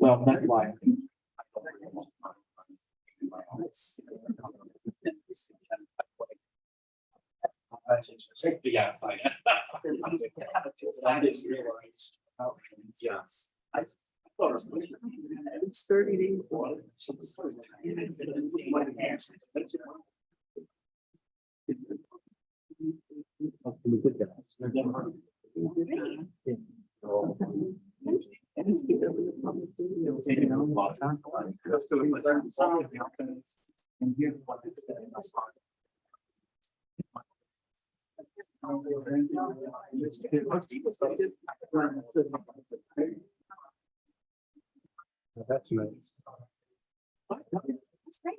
Well, that's why. Yeah, it's like. That is realized. Yes. It's 30 days. That's nice. That's great.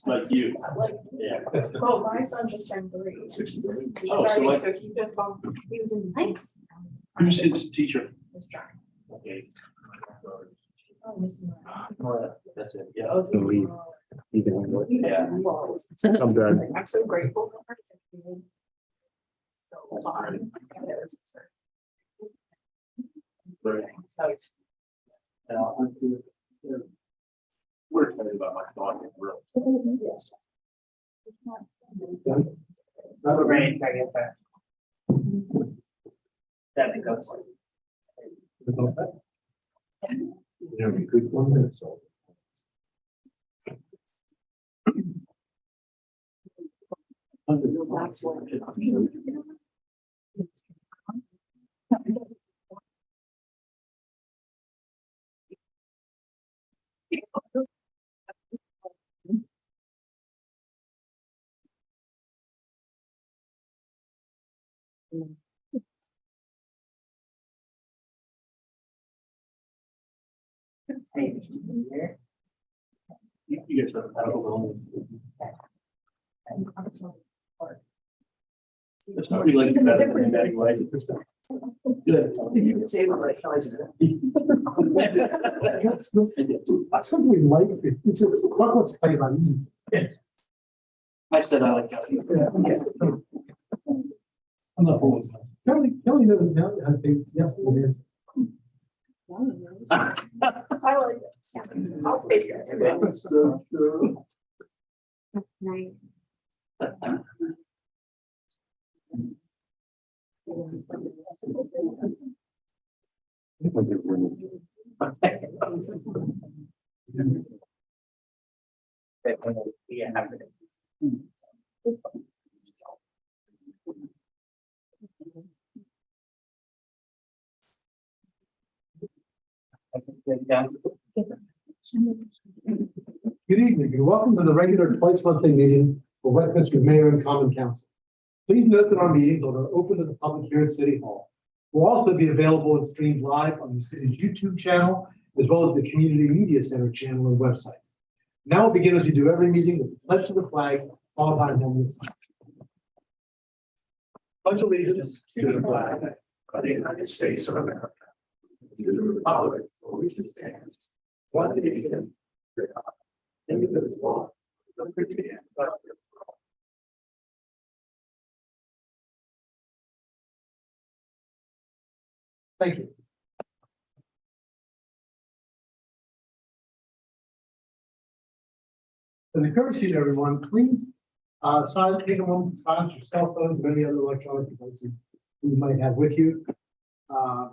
Like you. Yeah. Well, my son just turned 3. Oh, so Starting, like- so he just he was in Thanks. Who's his teacher? His track. Okay. Oh, Miss Moore. That's it, yeah. Oh, Believe. You can handle it. Yeah. I'm done. I'm so grateful for her. So fun. Right. So We're excited about my dog. Real. Right, I get that. That goes. Yeah, we could 1 minute. So. That's what. You guys are. It's not really like that in any way. Good. You can say what I That's something we like. It's not what's funny about easy. I said I like that. I'm not always. Kelly knows now. I think yes, it is. I like it. I'll take it. That's so true. Right. Good evening and welcome to the regular twice monthly meeting of Westminster Mayor and Common Council. Please note that our meetings are open to the public here at City Hall. We'll also be available and streamed live on the city's YouTube channel, as well as the Community Media Center channel and website. Now we'll begin as we do every meeting with the pledge to the flag, followed by a moment of silence. Pledge allegiance to the flag of the United States of America, to the republic for which it stands, one nation, under God, indivisible, with liberty and justice for all. Thank you. And the courtesy to everyone, please take a moment to silence your cell phones or any other electronic devices you might have with you.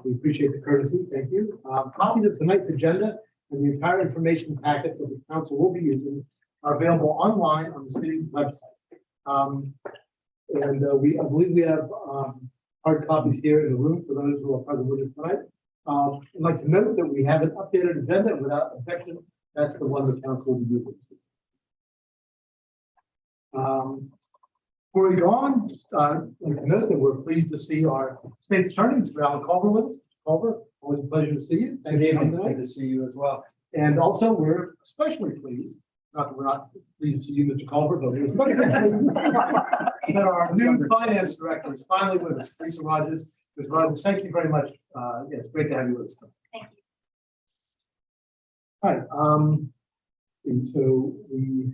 We appreciate the courtesy. Thank you. Copies of tonight's agenda and the entire information packet that the council will be using are available online on the city's website. I believe we have hard copies here in the room for those who are present with us tonight. I'd like to note that we have an updated agenda without objection. That's the one the council will be using. Before we go on, I'd like to note that we're pleased to see our state's attorney, Mr. Alan Culver, with us. Culver, always a pleasure to see you. Thank you. Good to see you as well. And also, we're especially pleased, not that we're not pleased to see you, Mr. Culver, but we're especially pleased that our new finance director is finally with us, Teresa Rogers. Ms. Rogers, thank you very much. Yeah, it's great to have you with us tonight. Thank you. All right. And so we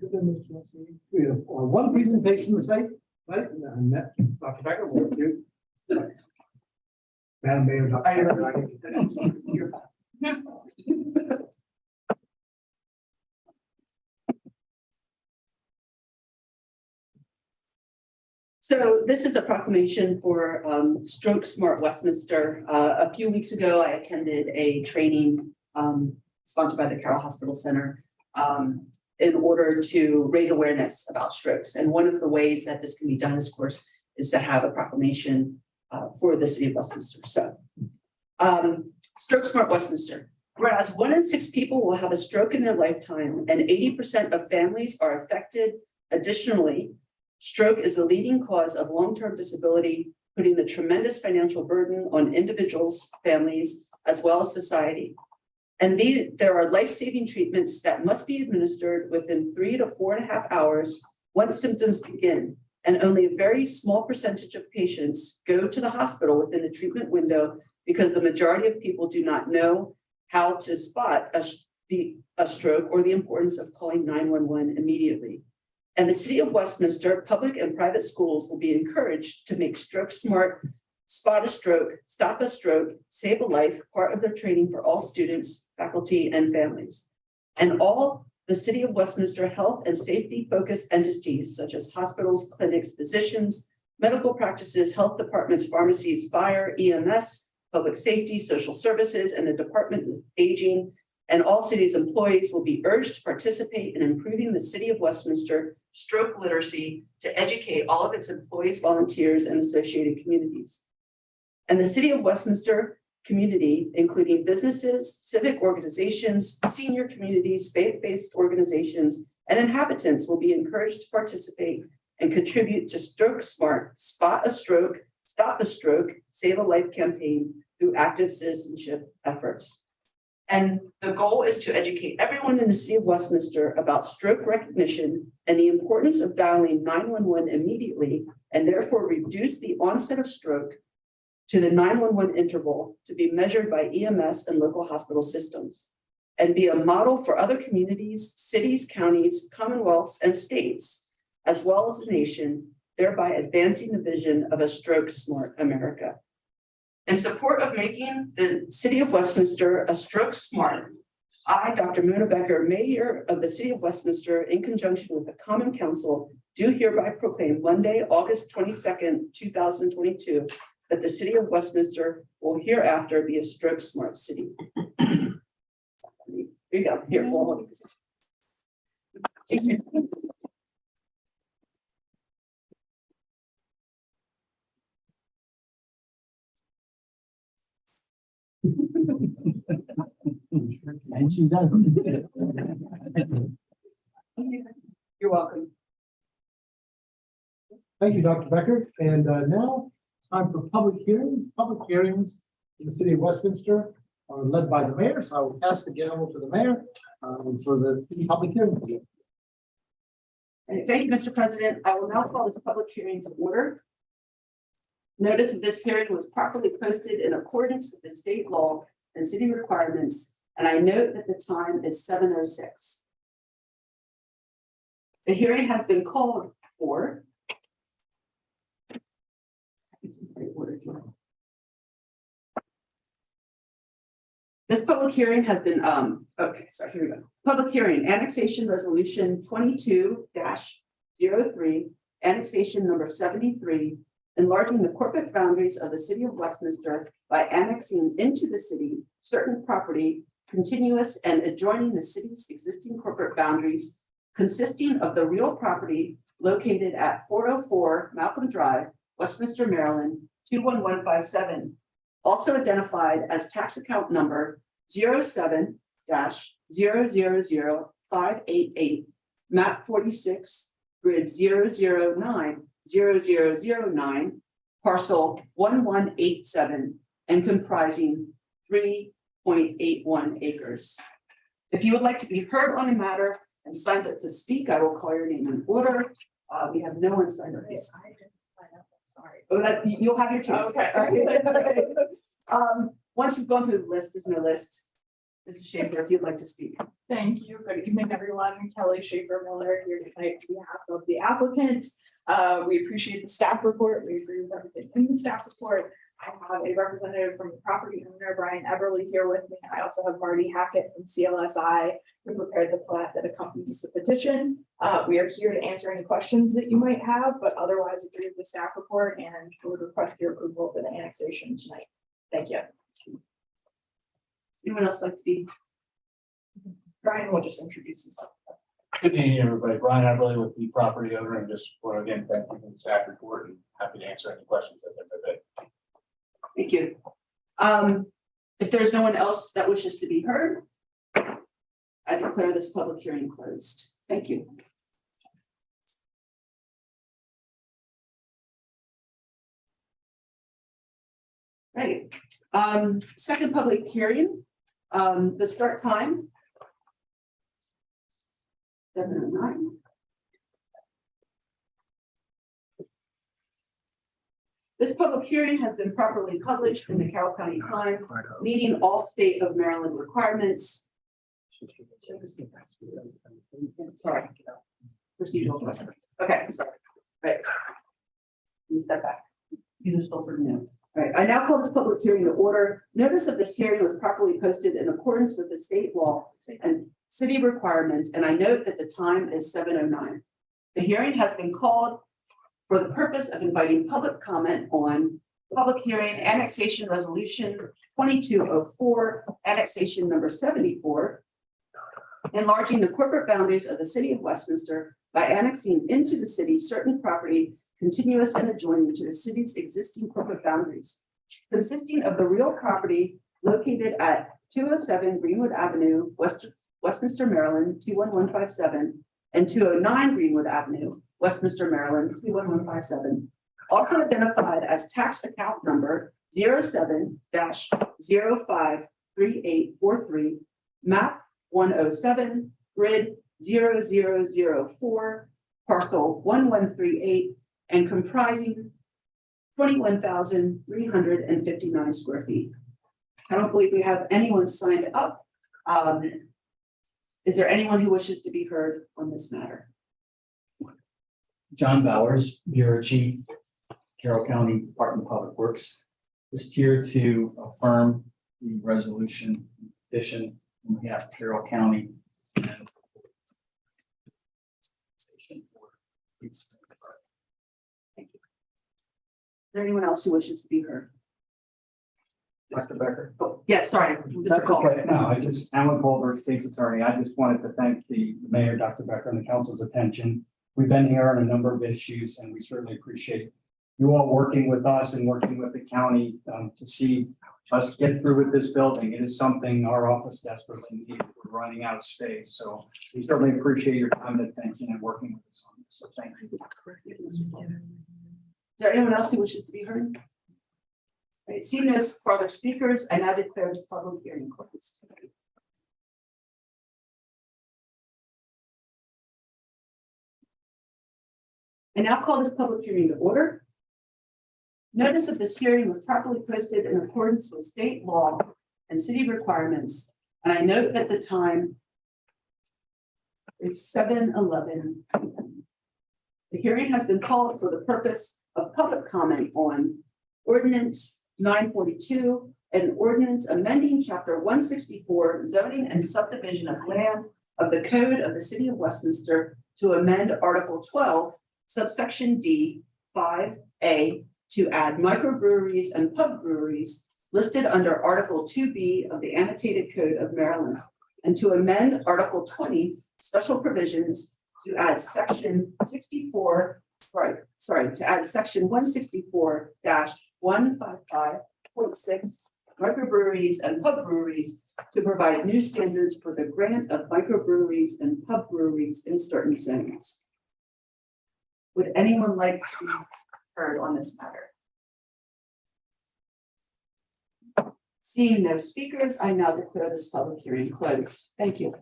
have one presentation to say, right? And that, Dr. Becker, we'll do. Madam Mayor, Dr. So this is a proclamation for Stroke Smart Westminster. A few weeks ago, I attended a training sponsored by the Carroll Hospital Center in order to raise awareness about strokes. And one of the ways that this can be done, of course, is to have a proclamation for the city of Westminster. So Stroke Smart Westminster. Whereas 1 in 6 people will have a stroke in their lifetime and 80% of families are affected. Additionally, stroke is the leading cause of long-term disability, putting a tremendous financial burden on individuals, families, as well as society. And there are life-saving treatments that must be administered within 3 to 4.5 hours once symptoms begin. And only a very small percentage of patients go to the hospital within the treatment window because the majority of people do not know how to spot a stroke or the importance of calling 911 immediately. And the city of Westminster, public and private schools will be encouraged to make Stroke Smart, spot a stroke, stop a stroke, save a life, part of their training for all students, faculty, and families. And all the city of Westminster health and safety focused entities such as hospitals, clinics, physicians, medical practices, health departments, pharmacies, fire, EMS, public safety, social services, and the Department of Aging, and all city's employees will be urged to participate in improving the city of Westminster stroke literacy to educate all of its employees, volunteers, and associated communities. And the city of Westminster community, including businesses, civic organizations, senior communities, faith-based organizations, and inhabitants will be encouraged to participate and contribute to Stroke Smart, spot a stroke, Stop a Stroke, Save a Life campaign through active citizenship efforts. And the goal is to educate everyone in the city of Westminster about stroke recognition and the importance of dialing 911 immediately, and therefore reduce the onset of stroke to the 911 interval to be measured by EMS and local hospital systems, and be a model for other communities, cities, counties, commonwealths, and states, as well as the nation, thereby advancing the vision of a stroke-smart America. In support of making the city of Westminster a stroke-smart, I, Dr. Mona Becker, Mayor of the city of Westminster, in conjunction with the Common Council, do hereby proclaim Monday, August 22nd, 2022, that the city of Westminster will hereafter be a stroke-smart city. Here you go. Here, hold on. And she does. You're welcome. Thank you, Dr. Becker. And now it's time for public hearings. Public hearings in the city of Westminster are led by the mayor. So I will pass the gavel to the mayor for the public hearing. Thank you, Mr. President. I will now call this public hearing to order. Notice of this hearing was properly posted in accordance with the state law and city requirements, and I note that the time is 7:06. The hearing has been called for. This public hearing has been, okay, sorry, here we go. Public hearing, annexation resolution 22-03, annexation number 73, enlarging the corporate boundaries of the city of Westminster by annexing into the city certain property continuous and adjoining the city's existing corporate boundaries, consisting of the real property located at 404 Malcolm Drive, Westminster, Maryland, 21157, also identified as tax account number 07-000-588, map 46, grid 009-0009, parcel 1187, and comprising 3.81 acres. If you would like to be heard on the matter and signed up to speak, I will call your name in order. We have no one signed up. Sorry. Oh, you'll have your chance. Okay. Once we've gone through the list, there's no list. Mrs. Schaefer, if you'd like to speak. Thank you. Good evening, everyone. Kelly Schaefer Miller here tonight on behalf of the applicant. We appreciate the staff report. We agree with everything in the staff report. I have a representative from the property owner, Brian Eberly, here with me. I also have Marty Hackett from CLSI, who prepared the plat that accompanies the petition. We are here to answer any questions that you might have, but otherwise agree with the staff report and would request your approval for the annexation tonight. Thank you. Anyone else like to be? Brian will just introduce himself. Good evening, everybody. Brian Everly with the property owner, and just want to again thank you for the staff report and happy to answer any questions that there may be. Thank you. If there's no one else that wishes to be heard, I declare this public hearing closed. Thank you. Right. Second public hearing, the start time. 7:09. This public hearing has been properly published in the Carroll County Times, meeting all state of Maryland requirements. Sorry. Procedural question. Okay, sorry. Right. Let me step back. These are still for new. All right, I now call this public hearing to order. Notice of this hearing was properly posted in accordance with the state law and city requirements, and I note that the time is 7:09. The hearing has been called for the purpose of inviting public comment on public hearing annexation resolution 2204, annexation number 74, enlarging the corporate boundaries of the city of Westminster by annexing into the city certain property continuous and adjoining to the city's existing corporate boundaries, consisting of the real property located at 207 Greenwood Avenue, Westminster, Maryland, 21157, and 209 Greenwood Avenue, Westminster, Maryland, 21157, also identified as tax account number 07-053843, map 107, grid 0004, parcel 1138, and comprising 21,359 square feet. I don't believe we have anyone signed up. Is there anyone who wishes to be heard on this matter? John Bowers, Bureau Chief, Carroll County Department of Public Works, is here to affirm the resolution petition on behalf of Carroll County. Is there anyone else who wishes to be heard? Dr. Becker. Yes, sorry. Mr. That's Cole. okay. No, Alan Culver, State's Attorney. I just wanted to thank the Mayor, Dr. Becker, and the council's attention. We've been here on a number of issues, and we certainly appreciate you all working with us and working with the county to see us get through with this building. It is something our office desperately needs. We're running out of space, so we certainly appreciate your time and attention and working with us on this. So thank you. Is there anyone else who wishes to be heard? All right, seeing no further speakers, I now declare this public hearing closed. I now call this public hearing to order. Notice of this hearing was properly posted in accordance with state law and city requirements, and I note that the time is 7:11 p.m. The hearing has been called for the purpose of public comment on ordinance 942, an ordinance amending chapter 164 zoning and subdivision of land of the code of the city of Westminster to amend article 12, subsection D 5A to add microbreweries and pub breweries listed under article 2B of the annotated code of Maryland, and to amend article 20 special provisions to add section 64, to add section 164-155.6 microbreweries and pub breweries to provide new standards for the grant of microbreweries and pub breweries in certain zones. Would anyone like to be heard on this matter? Seeing no speakers, I now declare this public hearing closed. Thank you.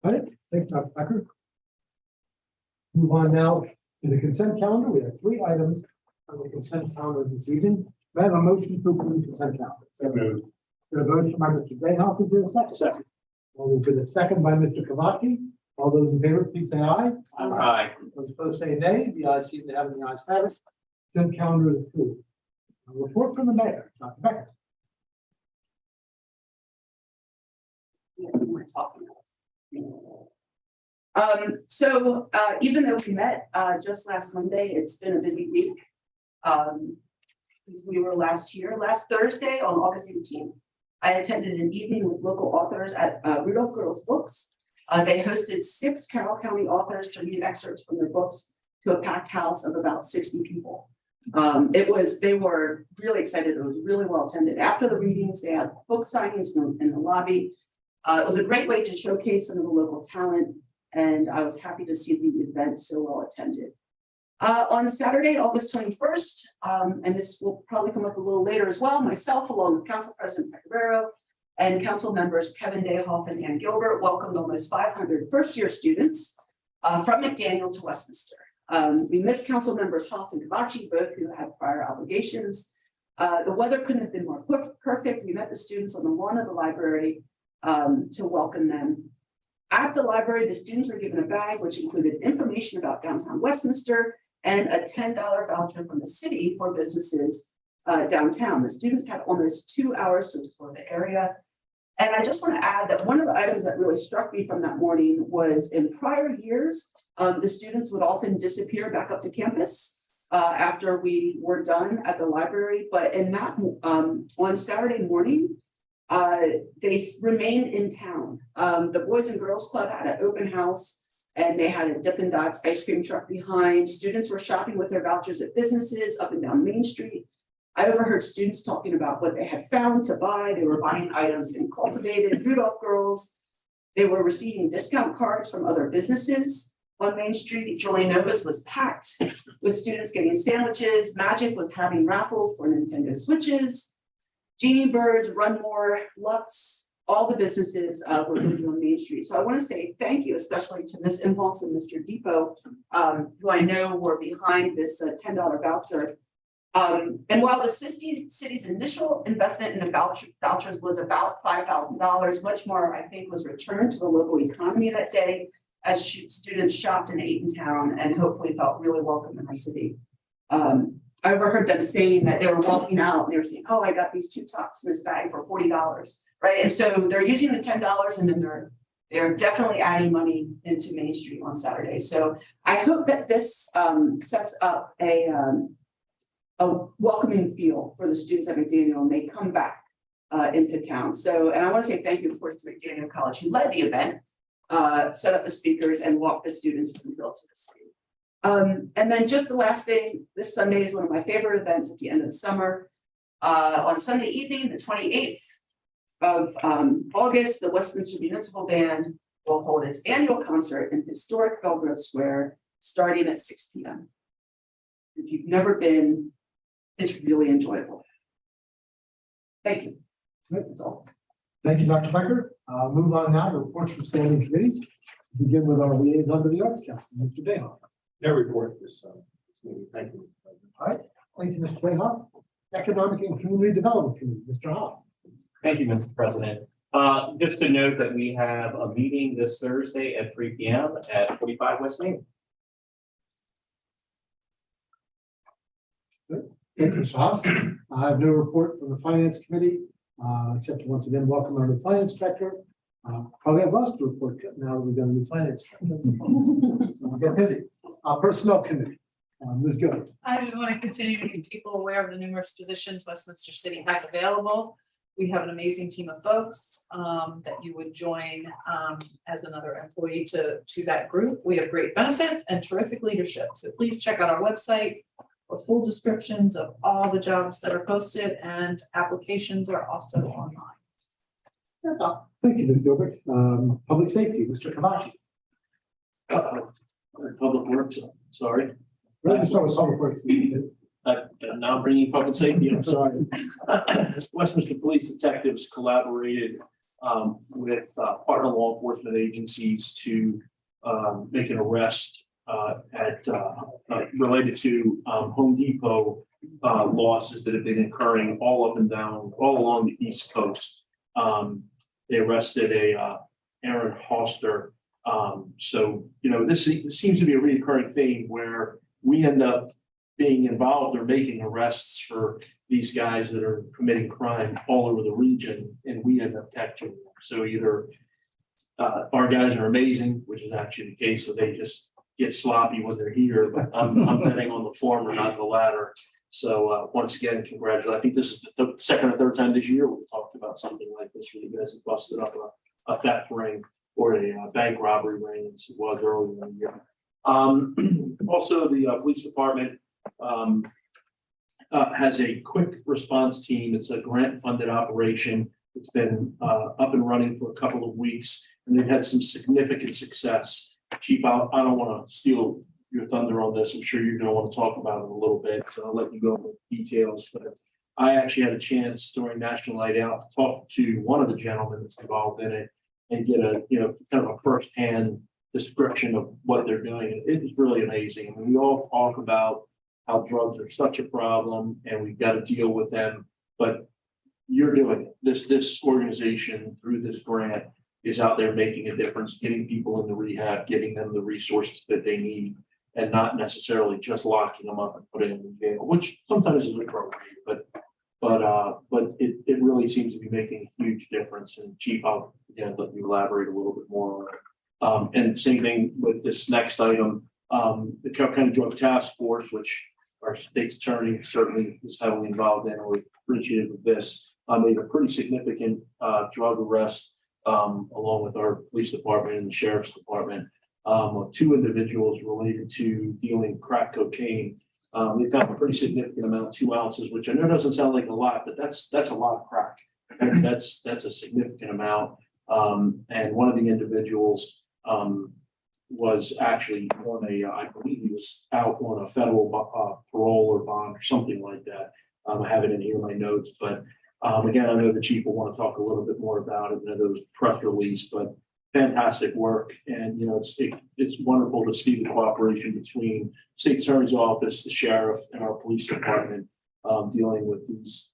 All right, thanks, Dr. Becker. Move on now to the consent calendar. We have 3 items on the consent calendar this evening. May I have a motion to approve the consent calendar? So moved. There's a motion by Mr. Grayhoff, is there a second? Second. I'll move to the second by Mr. Kavaki. All those in favor, please say aye. Aye. Those opposed say nay. The ayes seem to have it, the ayes have it. Consent calendar is approved. A report from the mayor, Dr. Becker. Even though we met just last Monday, it's been a busy week. Since we were last Thursday on August 18th, I attended an evening with local authors at Rudolph Girls Books. They hosted 6 Carroll County authors to read excerpts from their books to a packed house of about 60 people. They were really excited. It was really well attended. After the readings, they had book signings in the lobby. It was a great way to showcase some of the local talent, and I was happy to see the event so well attended. On Saturday, August 21st, and this will probably come up a little later as well, myself, along with Council President Pecoraro and council members Kevin Dayhoff and Ann Gilbert, welcomed almost 500 first-year students from McDaniel to Westminster. We missed council members Hoff and Kavachi, both who had prior obligations. The weather couldn't have been more perfect. We met the students on the lawn of the library to welcome them. At the library, the students were given a bag which included information about downtown Westminster and a $10 voucher from the city for businesses downtown. The students had almost 2 hours to explore the area. And I just want to add that one of the items that really struck me from that morning was in prior years, the students would often disappear back up to campus after we were done at the library. But in that, on Saturday morning, they remained in town. The Boys and Girls Club had an open house and they had a Dippin' Dots ice cream truck behind. Students were shopping with their vouchers at businesses up and down Main Street. I overheard students talking about what they had found to buy. They were buying items in Cultivated, Rudolph Girls. They were receiving discount cards from other businesses. on Main Street. Julie Nova's was packed with students getting sandwiches. Magic was having raffles for Nintendo Switches. Genie Birds, Run More, Lux, all the businesses were moving on Main Street. So I want to say thank you, especially to Ms. Impulse and Mr. Depot, who I know were behind this $10 voucher. And while the city's initial investment in the vouchers was about $5,000, much more, I think, was returned to the local economy that day as students shopped and ate in town and hopefully felt really welcome in our city. I overheard them saying that they were walking out and they were saying, oh, I got these 2 tops in this bag for $40, right? And so they're using the $10 and then they're definitely adding money into Main Street on Saturday. So I hope that this sets up a welcoming feel for the students at McDaniel and they come back into town. So, and I want to say thank you, of course, to McDaniel College, who led the event, set up the speakers and walked the students from the hill to the city. And then just the last thing, this Sunday is one of my favorite events at the end of the summer. On Sunday evening, the 28th of August, the Westminster Municipal Band will hold its annual concert in historic Belgrove Square, starting at 6 p.m. If you've never been, it's really enjoyable. Thank you. That's all. Thank you, Dr. Becker. Move on now to reports from standing committees. Begin with our liaison to the Arts Council, Mr. Dayhoff. No report this meeting. Thank you. All right, thank you, Mr. Dayhoff. Economic and Community Development Committee, Mr. Hoff. Thank you, Mr. President. Just to note that we have a meeting this Thursday at 3 p.m. at 45 West Main. Thank you, Mr. Hoff. I have no report from the Finance Committee, except to once again welcome our new Finance Director. Probably have us to report now that we've got a new Finance Director. So we'll get busy. Personnel Committee, Ms. Gill. I just want to continue to make people aware of the numerous positions Westminster City has available. We have an amazing team of folks that you would join as another employee to that group. We have great benefits and terrific leadership. So please check out our website for full descriptions of all the jobs that are posted, and applications are also online. That's all. Thank you, Ms. Gilbert. Public Safety, Mr. Kavachi. Public Works, sorry. We're going to start with Public Works. I'm now bringing public safety. I'm sorry. Westminster Police detectives collaborated with partner law enforcement agencies to make an arrest related to Home Depot losses that have been occurring all up and down, all along the East Coast. They arrested Aaron Hoster. So, you know, this seems to be a recurring theme where we end up being involved or making arrests for these guys that are committing crime all over the region, and we end up catching them. So either our guys are amazing, which is actually the case, so they just get sloppy when they're here, but I'm betting on the former, not the latter. So once again, congratulations. I think this is the second or third time this year we talked about something like this, where you guys have busted up a theft ring or a bank robbery ring, as it was earlier in the year. Also, the police department has a quick response team. It's a grant-funded operation. It's been up and running for a couple of weeks, and they've had some significant success. Chief, I don't want to steal your thunder on this. I'm sure you're going to want to talk about it a little bit, so I'll let you go into details. But I actually had a chance during National Night Out to talk to one of the gentlemen that's involved in it and get a kind of a firsthand description of what they're doing. It was really amazing. I mean, we all talk about how drugs are such a problem and we've got to deal with them, but you're doing it. This organization through this grant is out there making a difference, getting people into rehab, getting them the resources that they need, and not necessarily just locking them up and putting them in jail, which sometimes is appropriate, but it really seems to be making a huge difference. And Chief, I'll again let you elaborate a little bit more on it. And same thing with this next item, the Carroll County Drug Task Force, which our state's attorney certainly is heavily involved in, and we're appreciative of this. Made a pretty significant drug arrest along with our police department and the sheriff's department of 2 individuals related to dealing crack cocaine. They found a pretty significant amount, 2 ounces, which I know doesn't sound like a lot, but that's a lot of crack. That's a significant amount. And one of the individuals was actually on I believe he was out on a federal parole or bond or something like that. I have it in here in my notes, but again, I know the chief will want to talk a little bit more about it. I know there was a press release, but fantastic work. And, it's wonderful to see the cooperation between state attorney's office, the sheriff, and our police department dealing with these,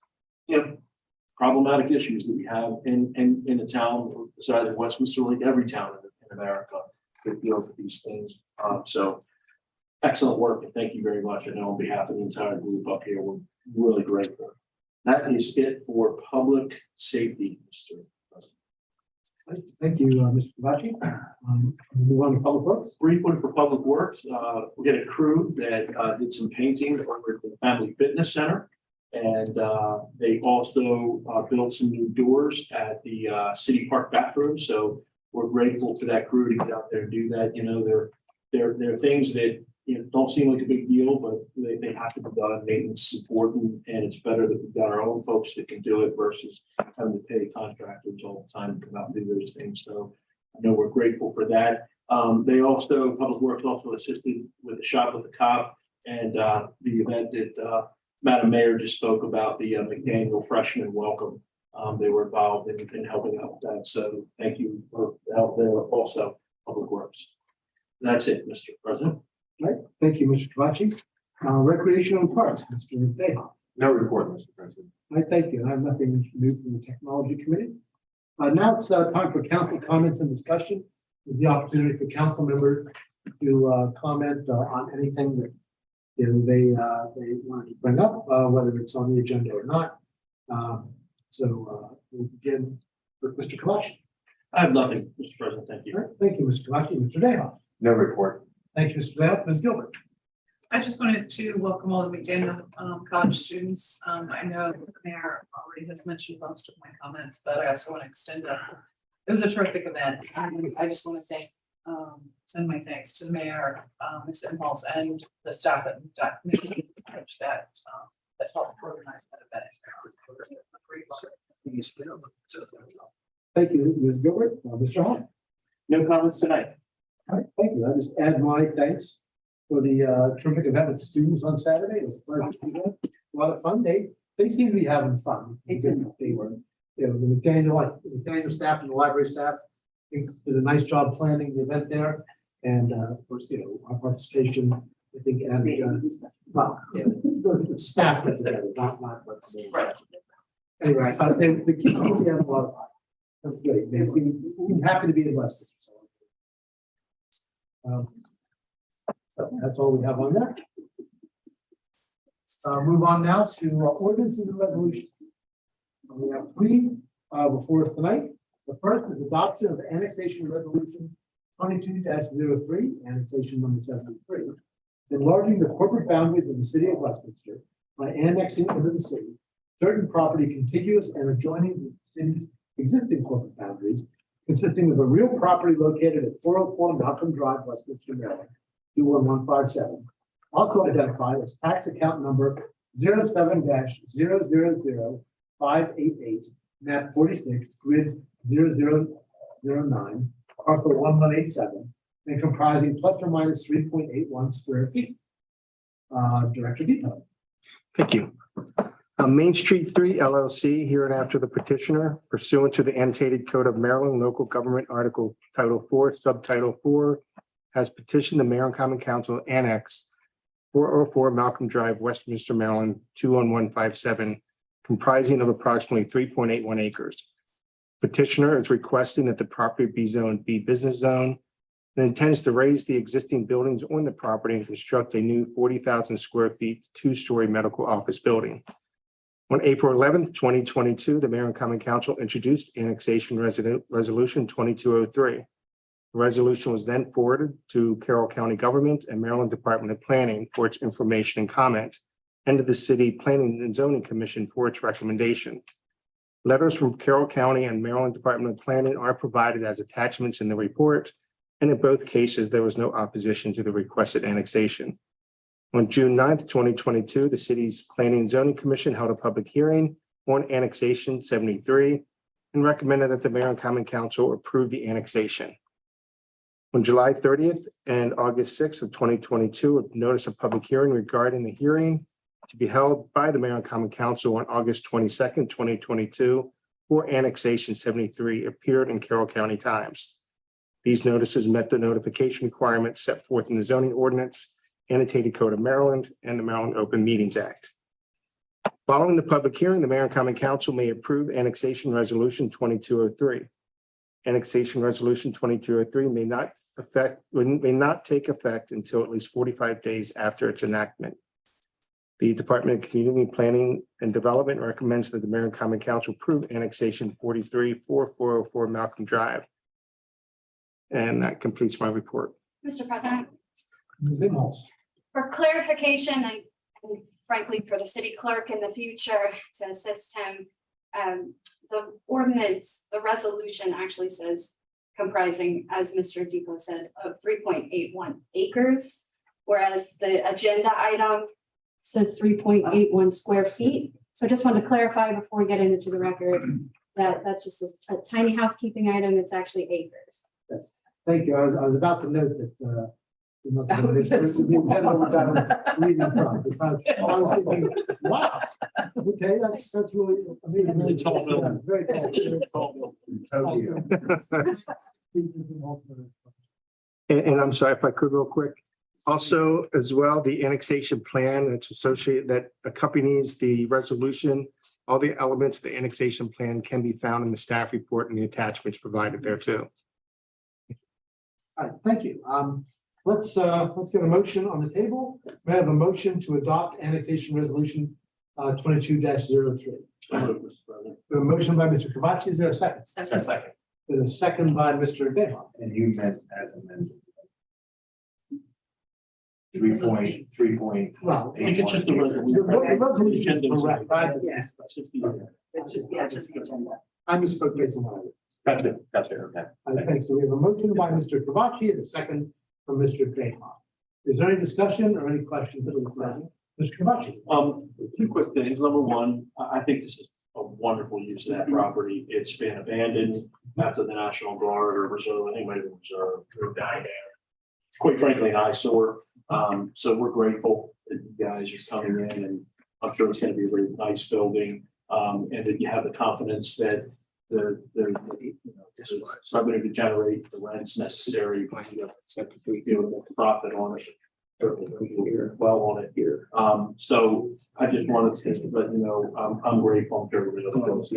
problematic issues that we have in a town the size of Westminster, like every town in America that deals with these things. So excellent work, and thank you very much. I know on behalf of the entire group up here, we're really grateful. That is it for public safety, Mr. President. Thank you, Mr. Kavachi. Move on to public works. Brief one for public works. We had a crew that did some painting over at the Family Fitness Center. And they also built some new doors at the city park bathroom. So we're grateful to that crew to get out there and do that. There are things that don't seem like a big deal, but they have to be done. Maintenance is important, and it's better that we've got our own folks that can do it versus having to pay contractors all the time to come out and do those things. So I know we're grateful for that. Public Works also assisted with the Shop with the Cop and the event that Madam Mayor just spoke about, the McDaniel Freshman Welcome. They were involved in helping out with that. So thank you for the help there also, Public Works. That's it, Mr. President. Right, thank you, Mr. Kavachi. Recreation and Parks, Mr. Deha. No report, Mr. President. I thank you. I have nothing new from the Technology Committee. Now it's time for council comments and discussion, with the opportunity for council members to comment on anything that they wanted to bring up, whether it's on the agenda or not. We'll begin with Mr. Kavachi. I have nothing, Mr. President. Thank you. All right, thank you, Mr. Kavachi. Mr. Deha. No report. Thank you, Mr. Deha. Ms. Gilbert. I just wanted to welcome all the McDaniel College students. I know the mayor already has mentioned most of my comments, but I also want to extend it was a terrific event. I just want to send my thanks to the mayor, Ms. Impulse, and the staff at McDaniel College that helped organize that event. Thank you, Ms. Gilbert. Mr. Hall. No comments tonight. All right, thank you. I just add my thanks for the terrific event with students on Saturday. It was a pleasure to be there. A lot of fun. They seem to be having fun. They were, the McDaniel staff and the library staff did a nice job planning the event there. And of course, our participation, I think, and the staff put together, not what's right. Anyway, I thought the kids seem to be having a lot of fun. That's great. They're happy to be in Westminster. So that's all we have on that. Move on now to ordinances and resolutions. We have three before us tonight. The first is adoption of annexation resolution 22-03, annexation number 73, enlarging the corporate boundaries of the city of Westminster by annexing into the city certain property contiguous and adjoining the city's existing corporate boundaries, consisting of a real property located at 404 Malcolm Drive, Westminster, Maryland, 21157, also identified as tax account number 07-000588, map 46, grid 0009, parcel 1187, and comprising plus or minus 3.81 square feet. Director Depot. Thank you. Main Street 3 LLC, here and after the petitioner, pursuant to the annotated Code of Maryland Local Government Article Title 4, Subtitle 4, has petitioned the Mayor and Common Council to annex 404 Malcolm Drive, Westminster, Maryland, 21157, comprising of approximately 3.81 acres. Petitioner is requesting that the property be zoned B business zone and intends to raise the existing buildings on the property and construct a new 40,000 square feet, two-story medical office building. On April 11th, 2022, the Mayor and Common Council introduced annexation resolution 2203. The resolution was then forwarded to Carroll County Government and Maryland Department of Planning for its information and comment, and to the City Planning and Zoning Commission for its recommendation. Letters from Carroll County and Maryland Department of Planning are provided as attachments in the report, and in both cases, there was no opposition to the requested annexation. On June 9th, 2022, the city's Planning and Zoning Commission held a public hearing on annexation 73 and recommended that the Mayor and Common Council approve the annexation. On July 30th and August 6th of 2022, a notice of public hearing regarding the hearing to be held by the Mayor and Common Council on August 22nd, 2022 for Annexation 73 appeared in Carroll County Times. These notices met the notification requirements set forth in the zoning ordinance, Annotated Code of Maryland, and the Maryland Open Meetings Act. Following the public hearing, the Mayor and Common Council may approve Annexation Resolution 2203. Annexation Resolution 2203 may not take effect until at least 45 days after its enactment. The Department of Community Planning and Development recommends that the Mayor and Common Council approve Annexation 43-4404 Malcolm Drive. And that completes my report. Mr. President, Ms. Inhofe. for clarification, and frankly, for the city clerk in the future to assist him, the ordinance, the resolution actually says comprising, as Mr. Depot said, of 3.81 acres, whereas the agenda item says 3.81 square feet. So I just wanted to clarify before we get into the record that that's just a tiny housekeeping item. It's actually acres. Yes, thank you. I was about to note that, you must have missed the agenda which I was reading from, because I was thinking, wow, okay, that's really amazing. It's all building. Very cool. And I'm sorry if I could real quick. Also, as well, the annexation plan that's associated that accompanies the resolution. All the elements of the annexation plan can be found in the staff report and the attachments provided there too. All right, thank you. Let's get a motion on the table. We have a motion to adopt annexation resolution 22-03. A motion by Mr. Kavachi. Is there a second? Second. There's a second by Mr. Behan. And you meant as amended. 3.3. Well, I think it's just the resolution. The resolution is correct, right? Yeah. It's just the- It's just, yeah, it's just the agenda. I misspoke based on what I was. Gotcha, okay. Thanks. So we have a motion by Mr. Kavachi and a second from Mr. Behan. Is there any discussion or any questions that we're having? Mr. Kavachi? Two quick things. Number one, I think this is a wonderful use of that property. It's been abandoned after the National Guard or Reserve, anybody in Reserve, or died there. It's quite frankly an eyesore. So we're grateful that you guys are coming in, and I'm sure it's gonna be a very nice building. And that you have the confidence that the somebody to generate the rents necessary, we do make profit on it. Well on it here. So I just wanted to let you know, I'm grateful to everybody else.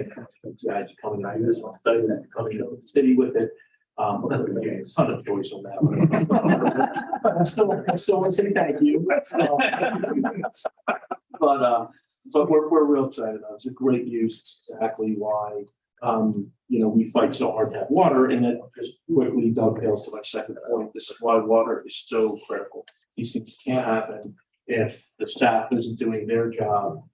Guys coming out here, so studying that, coming to the city with it. It's not a choice on that one. I still want to say thank you. But we're real excited. It's a great use. It's exactly why, we fight so hard to have water, and that just quickly dovetails to my second point. This is why water is so critical. These things can't happen if the staff isn't doing their job,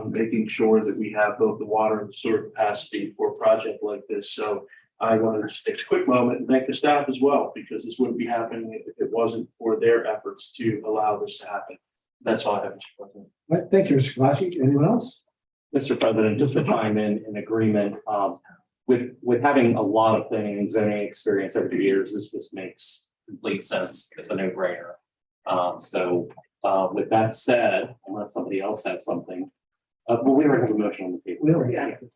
making sure that we have both the water and sewer capacity for a project like this. So I wanted to take a quick moment and thank the staff as well, because this wouldn't be happening if it wasn't for their efforts to allow this to happen. That's all I have, Mr. President. All right, thank you, Mr. Kavachi. Anyone else? Mr. President, just to chime in agreement, with having a lot of planning and zoning experience over the years, this just makes complete sense. It's a no-brainer. With that said, unless somebody else has something, well, we already have a motion on the table. We already have it.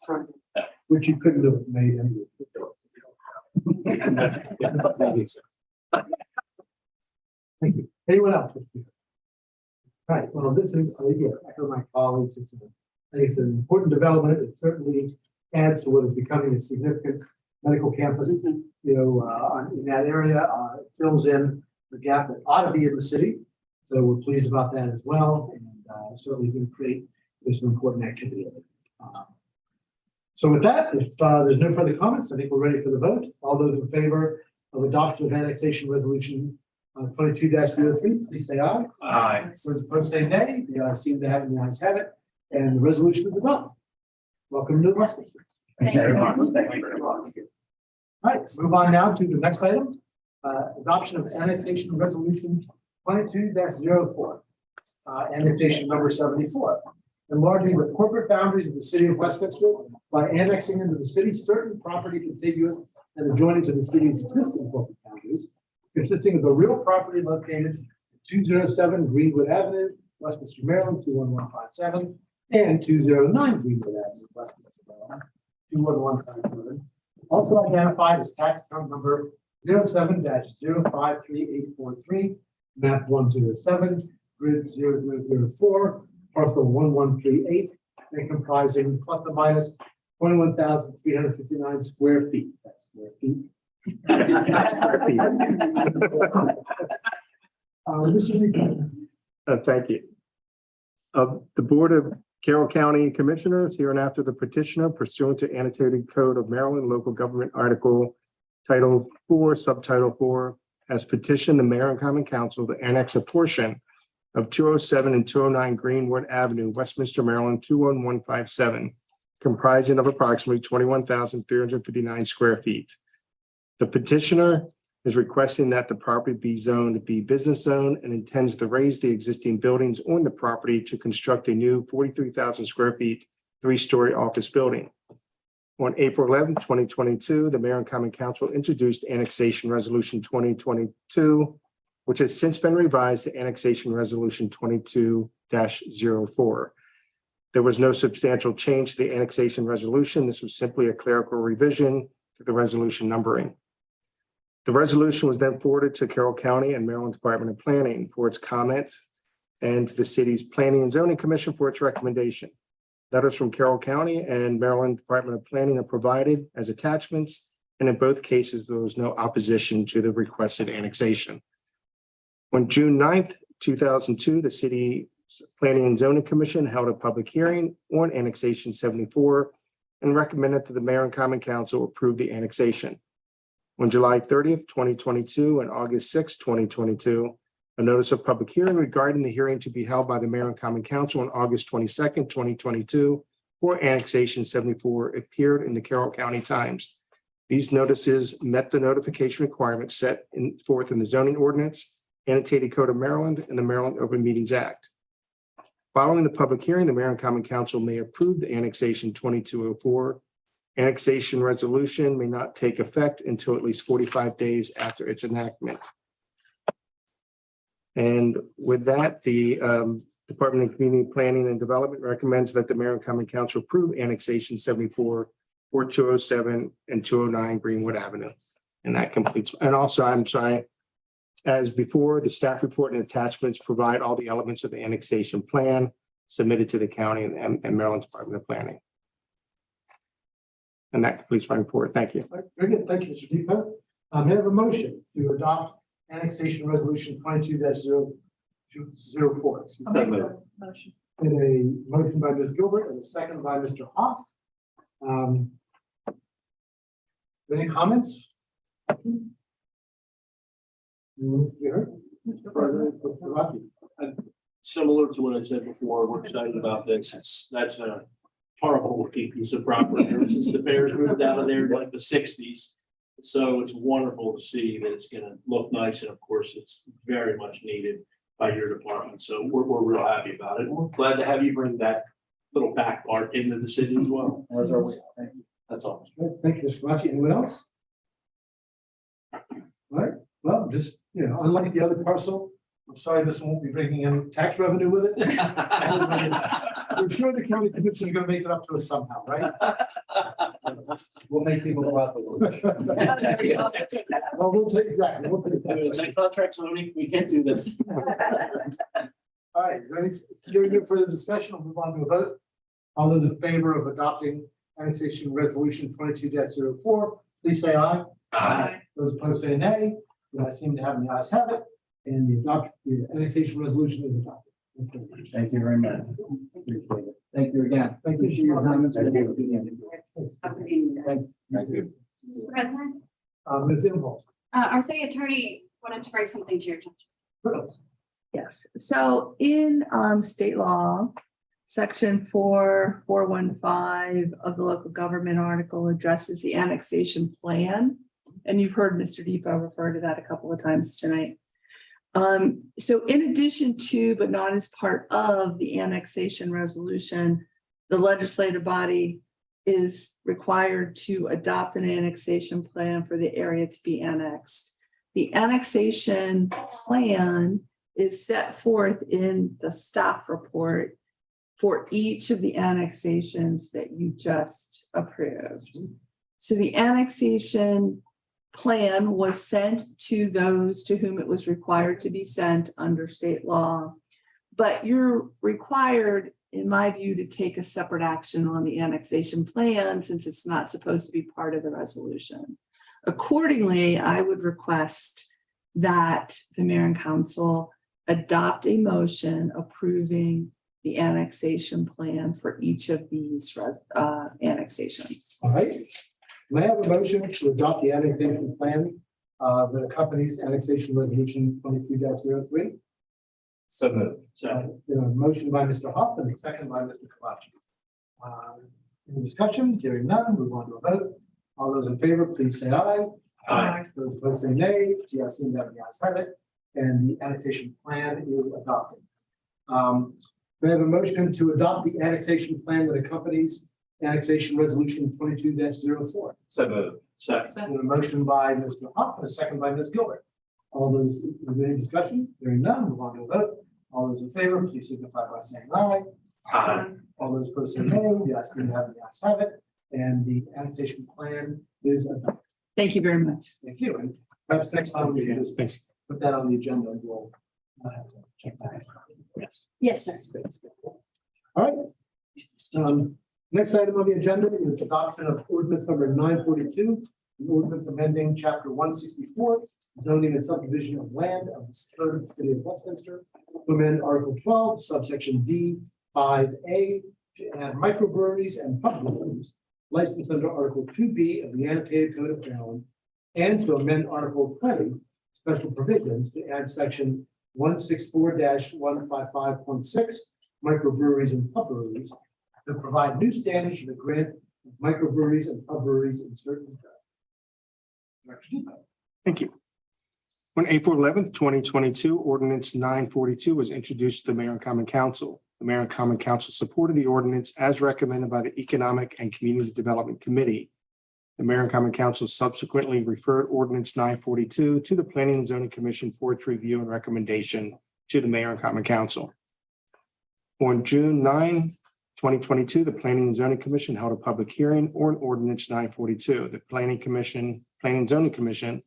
Which you couldn't have made anyway. Thank you. Anyone else? All right, well, this is, again, echo my colleagues, I think it's an important development. It certainly adds to what is becoming a significant medical campus, in that area. It fills in the gap that ought to be in the city. So we're pleased about that as well, and certainly going to create this important activity. So with that, if there's no further comments, I think we're ready for the vote. All those in favor of adoption of annexation resolution 22-03, please say aye. Aye. Those opposed say nay. The ayes seem to have it, the ayes have it, and the resolution is adopted. Welcome to the Westminster. Thank you very much. Thank you very much. All right, let's move on now to the next item. Adoption of annexation resolution 22-04. Annexation number 74. Enlarging the corporate boundaries of the city of Westminster by annexing into the city certain property contiguous and adjoining to the city's existing corporate boundaries, consisting of the real property located at 207 Greenwood Avenue, Westminster, Maryland, 21157, and 209 Greenwood Avenue, Westminster, Maryland, 21157. Also identified as tax account number 07-053843, map 107, grid 0004, parcel 1138, and comprising plus or minus 21,359 square feet. That's square feet. Square feet. Mr. Deacon. Thank you. The Board of Carroll County Commissioners, here and after the petitioner pursuant to annotated code of Maryland Local Government Article Title 4, Subtitle 4, has petitioned the Mayor and Common Council to annex a portion of 207 and 209 Greenwood Avenue, Westminster, Maryland, 21157, comprising of approximately 21,359 square feet. The petitioner is requesting that the property be zoned B business zone and intends to raise the existing buildings on the property to construct a new 43,000 square feet, 3-story office building. On April 11, 2022, the Mayor and Common Council introduced Annexation Resolution 2022, which has since been revised to Annexation Resolution 22-04. There was no substantial change to the annexation resolution. This was simply a clerical revision to the resolution numbering. The resolution was then forwarded to Carroll County and Maryland Department of Planning for its comment and to the city's Planning and Zoning Commission for its recommendation. Letters from Carroll County and Maryland Department of Planning are provided as attachments, and in both cases, there was no opposition to the requested annexation. On June 9th, 2002, the City Planning and Zoning Commission held a public hearing on Annexation 74 and recommended that the Mayor and Common Council approve the annexation. On July 30th, 2022 and August 6th, 2022, a notice of public hearing regarding the hearing to be held by the Mayor and Common Council on August 22nd, 2022 for Annexation 74 appeared in the Carroll County Times. These notices met the notification requirements set forth in the zoning ordinance, annotated code of Maryland, and the Maryland Open Meetings Act. Following the public hearing, the Mayor and Common Council may approve the Annexation 2204. Annexation resolution may not take effect until at least 45 days after its enactment. And with that, the Department of Community Planning and Development recommends that the Mayor and Common Council approve Annexation 74 for 207 and 209 Greenwood Avenue. And that completes. And also, I'm sorry, as before, the staff report and attachments provide all the elements of the annexation plan submitted to the county and Maryland Department of Planning. And that completes my report. Thank you. Very good. Thank you, Mr. Depot. May I have a motion to adopt Annexation Resolution 22-004? Motion. In a motion by Ms. Gilbert and a second by Mr. Hoff. Any comments? You heard? Mr. President, Mr. Rocky. Similar to what I said before, we're excited about this. That's been a horrible looking piece of property ever since the Bears moved out of there in like the 60s. So it's wonderful to see that it's gonna look nice, and of course, it's very much needed by your department. So we're real happy about it. We're glad to have you bring that little back part into the city as well. As are we. Thank you. That's all. Thank you, Mr. Rocky. Anyone else? All right. Well, just, unlike the other parcel, I'm sorry this won't be bringing in tax revenue with it. I'm sure the county commission is going to make it up to us somehow, right? We'll make people go out the door. Well, we'll take, exactly. We'll take It's that. like contract zoning, we can't do this. All right, is there any further discussion? We'll move on to a vote. All those in favor of adopting Annexation Resolution 22-04, please say aye. Aye. Those opposed say nay. The ayes seem to have, the ayes have it, and the annexation resolution is adopted. Thank you very much. Appreciate it. Thank you again. Thank you for your comments. Thank you. Thank you. Mr. President, Ms. Inhofe. our city attorney wanted to bring something to your attention. Yes, so in state law, section 4415 of the local government article addresses the annexation plan. And you've heard Mr. Depot refer to that a couple of times tonight. So in addition to, but not as part of the annexation resolution, the legislative body is required to adopt an annexation plan for the area to be annexed. The annexation plan is set forth in the staff report for each of the annexations that you just approved. So the annexation plan was sent to those to whom it was required to be sent under state law. But you're required, in my view, to take a separate action on the annexation plan since it's not supposed to be part of the resolution. Accordingly, I would request that the mayor and council adopt a motion approving the annexation plan for each of these annexations. All right. May I have a motion to adopt the annexation plan that accompanies annexation resolution 23-03? So moved. So, Motion by Mr. Hoff and a second by Mr. Kavachi. Any discussion? Hearing none, move on to a vote. All those in favor, please say aye. Aye. Those opposed say nay. The ayes have it, and the annexation plan is adopted. May I have a motion to adopt the annexation plan that accompanies annexation resolution 22-04? So moved. second. A motion by Mr. Hoff and a second by Ms. Gilbert. All those, is there any discussion? Hearing none, move on to a vote. All those in favor, please signify by saying aye. Aye. All those opposed say nay. The ayes have it, and the annexation plan is adopted. Thank you very much. Thank you. And perhaps next time we can just put that on the agenda and we'll have to check that. Yes. Yes, sir. All right. Next item on the agenda is adoption of ordinance number 942, an ordinance amending chapter 164, zoning and subdivision of land of the code of the city of Westminster, to amend article 12, subsection D 5A, to add microbreweries and pub breweries licensed under article 2B of the annotated code of Maryland, and to amend article 20, special provisions, to add section 164-155.6, microbreweries and pub breweries, to provide new standards for the grant of microbreweries and pub breweries in certain areas. Director Depot. Thank you. On April 11th, 2022, ordinance 942 was introduced to the Mayor and Common Council. The Mayor and Common Council supported the ordinance as recommended by the Economic and Community Development Committee. The Mayor and Common Council subsequently referred ordinance 942 to the Planning and Zoning Commission for its review and recommendation to the Mayor and Common Council. On June 9, 2022, the Planning and Zoning Commission held a public hearing on ordinance 942. The Planning and Zoning Commission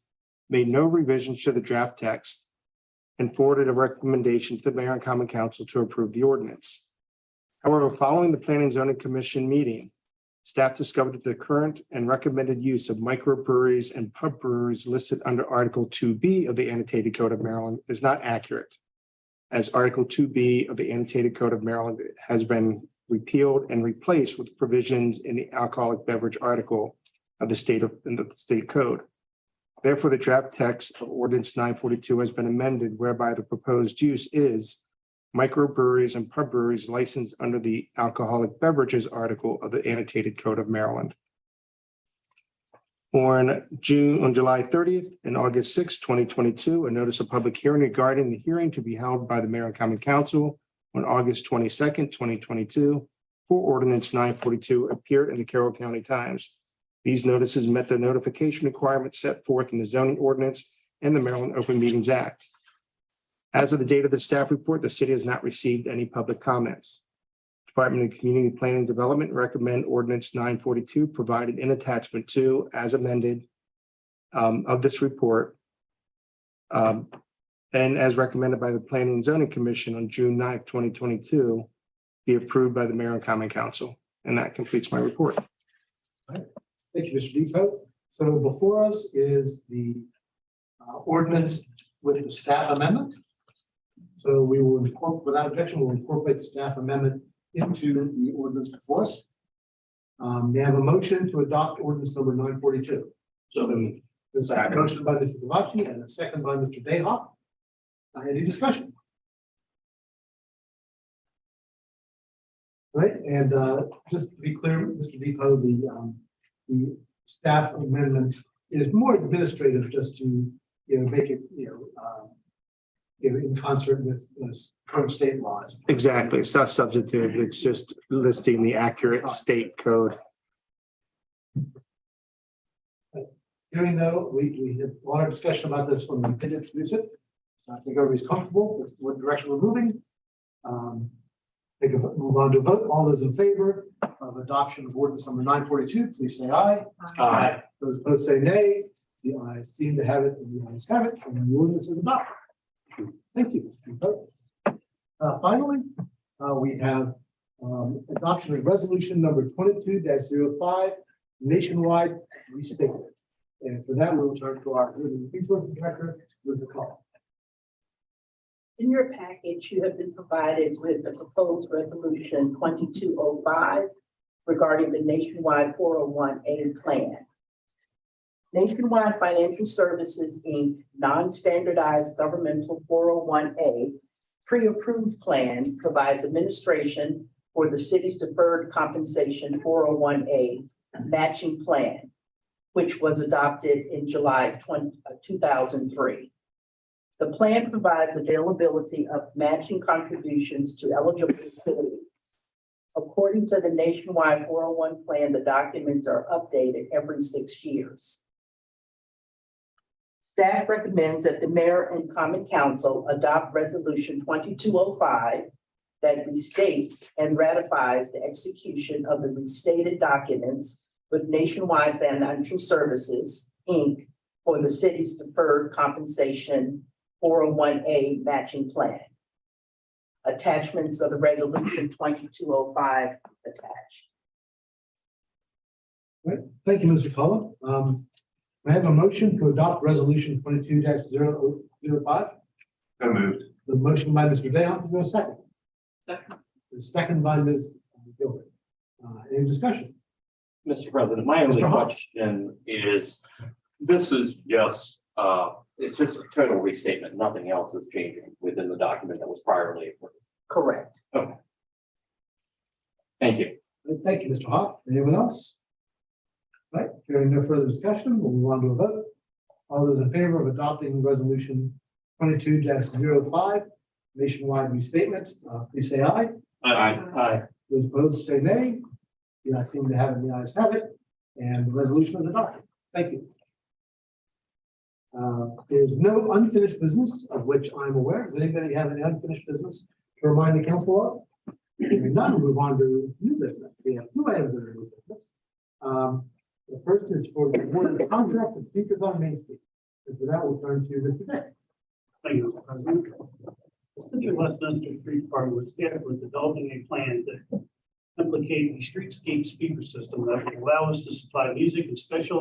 made no revisions to the draft text and forwarded a recommendation to the Mayor and Common Council to approve the ordinance. However, following the Planning and Zoning Commission meeting, staff discovered that the current and recommended use of microbreweries and pub breweries listed under Article 2B of the Annotated Code of Maryland is not accurate, as Article 2B of the Annotated Code of Maryland has been repealed and replaced with provisions in the alcoholic beverage article of the state code. Therefore, the draft text of ordinance 942 has been amended, whereby the proposed use is microbreweries and pub breweries licensed under the alcoholic beverages article of the Annotated Code of Maryland. On July 30th and August 6, 2022, a notice of public hearing regarding the hearing to be held by the Mayor and Common Council on August 22nd, 2022, for ordinance 942 appeared in the Carroll County Times. These notices met the notification requirements set forth in the zoning ordinance and the Maryland Open Meetings Act. As of the date of the staff report, the city has not received any public comments. Department of Community Planning and Development recommend ordinance 942 provided in attachment 2 as amended of this report and as recommended by the Planning and Zoning Commission on June 9th, 2022, be approved by the Mayor and Common Council. And that completes my report. Thank you, Mr. Depot. So before us is the ordinance with the staff amendment. So we will incorporate, without objection, we'll incorporate the staff amendment into the ordinance before us. May I have a motion to adopt ordinance number 942? So, There's a motion by Mr. Kavachi and a second by Mr. Dayhoff. Any discussion? Right, and just to be clear, Mr. Depot, the staff amendment is more administrative, just to make it in concert with the current state laws. Exactly. It's not substantive. It's just listing the accurate state code. Hearing though, we had a lot of discussion about this when we did introduce it. I think everybody's comfortable with what direction we're moving. Take a move on to a vote. All those in favor of adoption of ordinance number 942, please say aye. Aye. Those opposed say nay. The ayes seem to have it, and the ayes have it, and the ordinance is adopted. Thank you, Mr. Pope. Finally, we have adoption of resolution number 22-05, nationwide restatement. And for that, we will turn to our resources director, Ms. McCullough. In your package, you have been provided with the proposed resolution 2205 regarding the nationwide 401A plan. Nationwide Financial Services, Inc., non-standardized governmental 401A pre-approved plan provides administration for the city's deferred compensation 401A matching plan, which was adopted in July 2003. The plan provides availability of matching contributions to eligible employees. According to the nationwide 401 plan, the documents are updated every 6 years. Staff recommends that the mayor and common council adopt resolution 2205 that restates and ratifies the execution of the restated documents with Nationwide Financial Services, Inc. for the city's deferred compensation 401A matching plan. Attachments of the resolution 2205 attached. All right. Thank you, Ms. McCullough. I have a motion to adopt resolution 22-005. So moved. The motion by Mr. Dale, is there a second? Second. The second by Ms. Gilbert. Any discussion? Mr. President, my only Mr. Hawes. question is, this is just, it's just a total restatement. Nothing else is changing within the document that was priorly approved. Correct. Okay. Thank you. Thank you, Mr. Hawk. Anyone else? All right, hearing no further discussion, we'll move on to a vote. All those in favor of adopting resolution 22-05, nationwide restatement, please say aye. Aye. Those opposed say nay. The ayes seem to have it, the ayes have it, and the resolution is adopted. Thank you. There's no unfinished business of which I'm aware. Does anybody have any unfinished business to remind the council of? If not, we'll move on to new business. We have 2 items that are new business. The first is for the award of the contract of speakers on Main Street. And for that, we'll turn to Mr. Dick. Thank you, Mr. President. The City of Westminster Street Department was staffed with developing a plan to implicate a streetscape speaker system that would allow us to supply music and special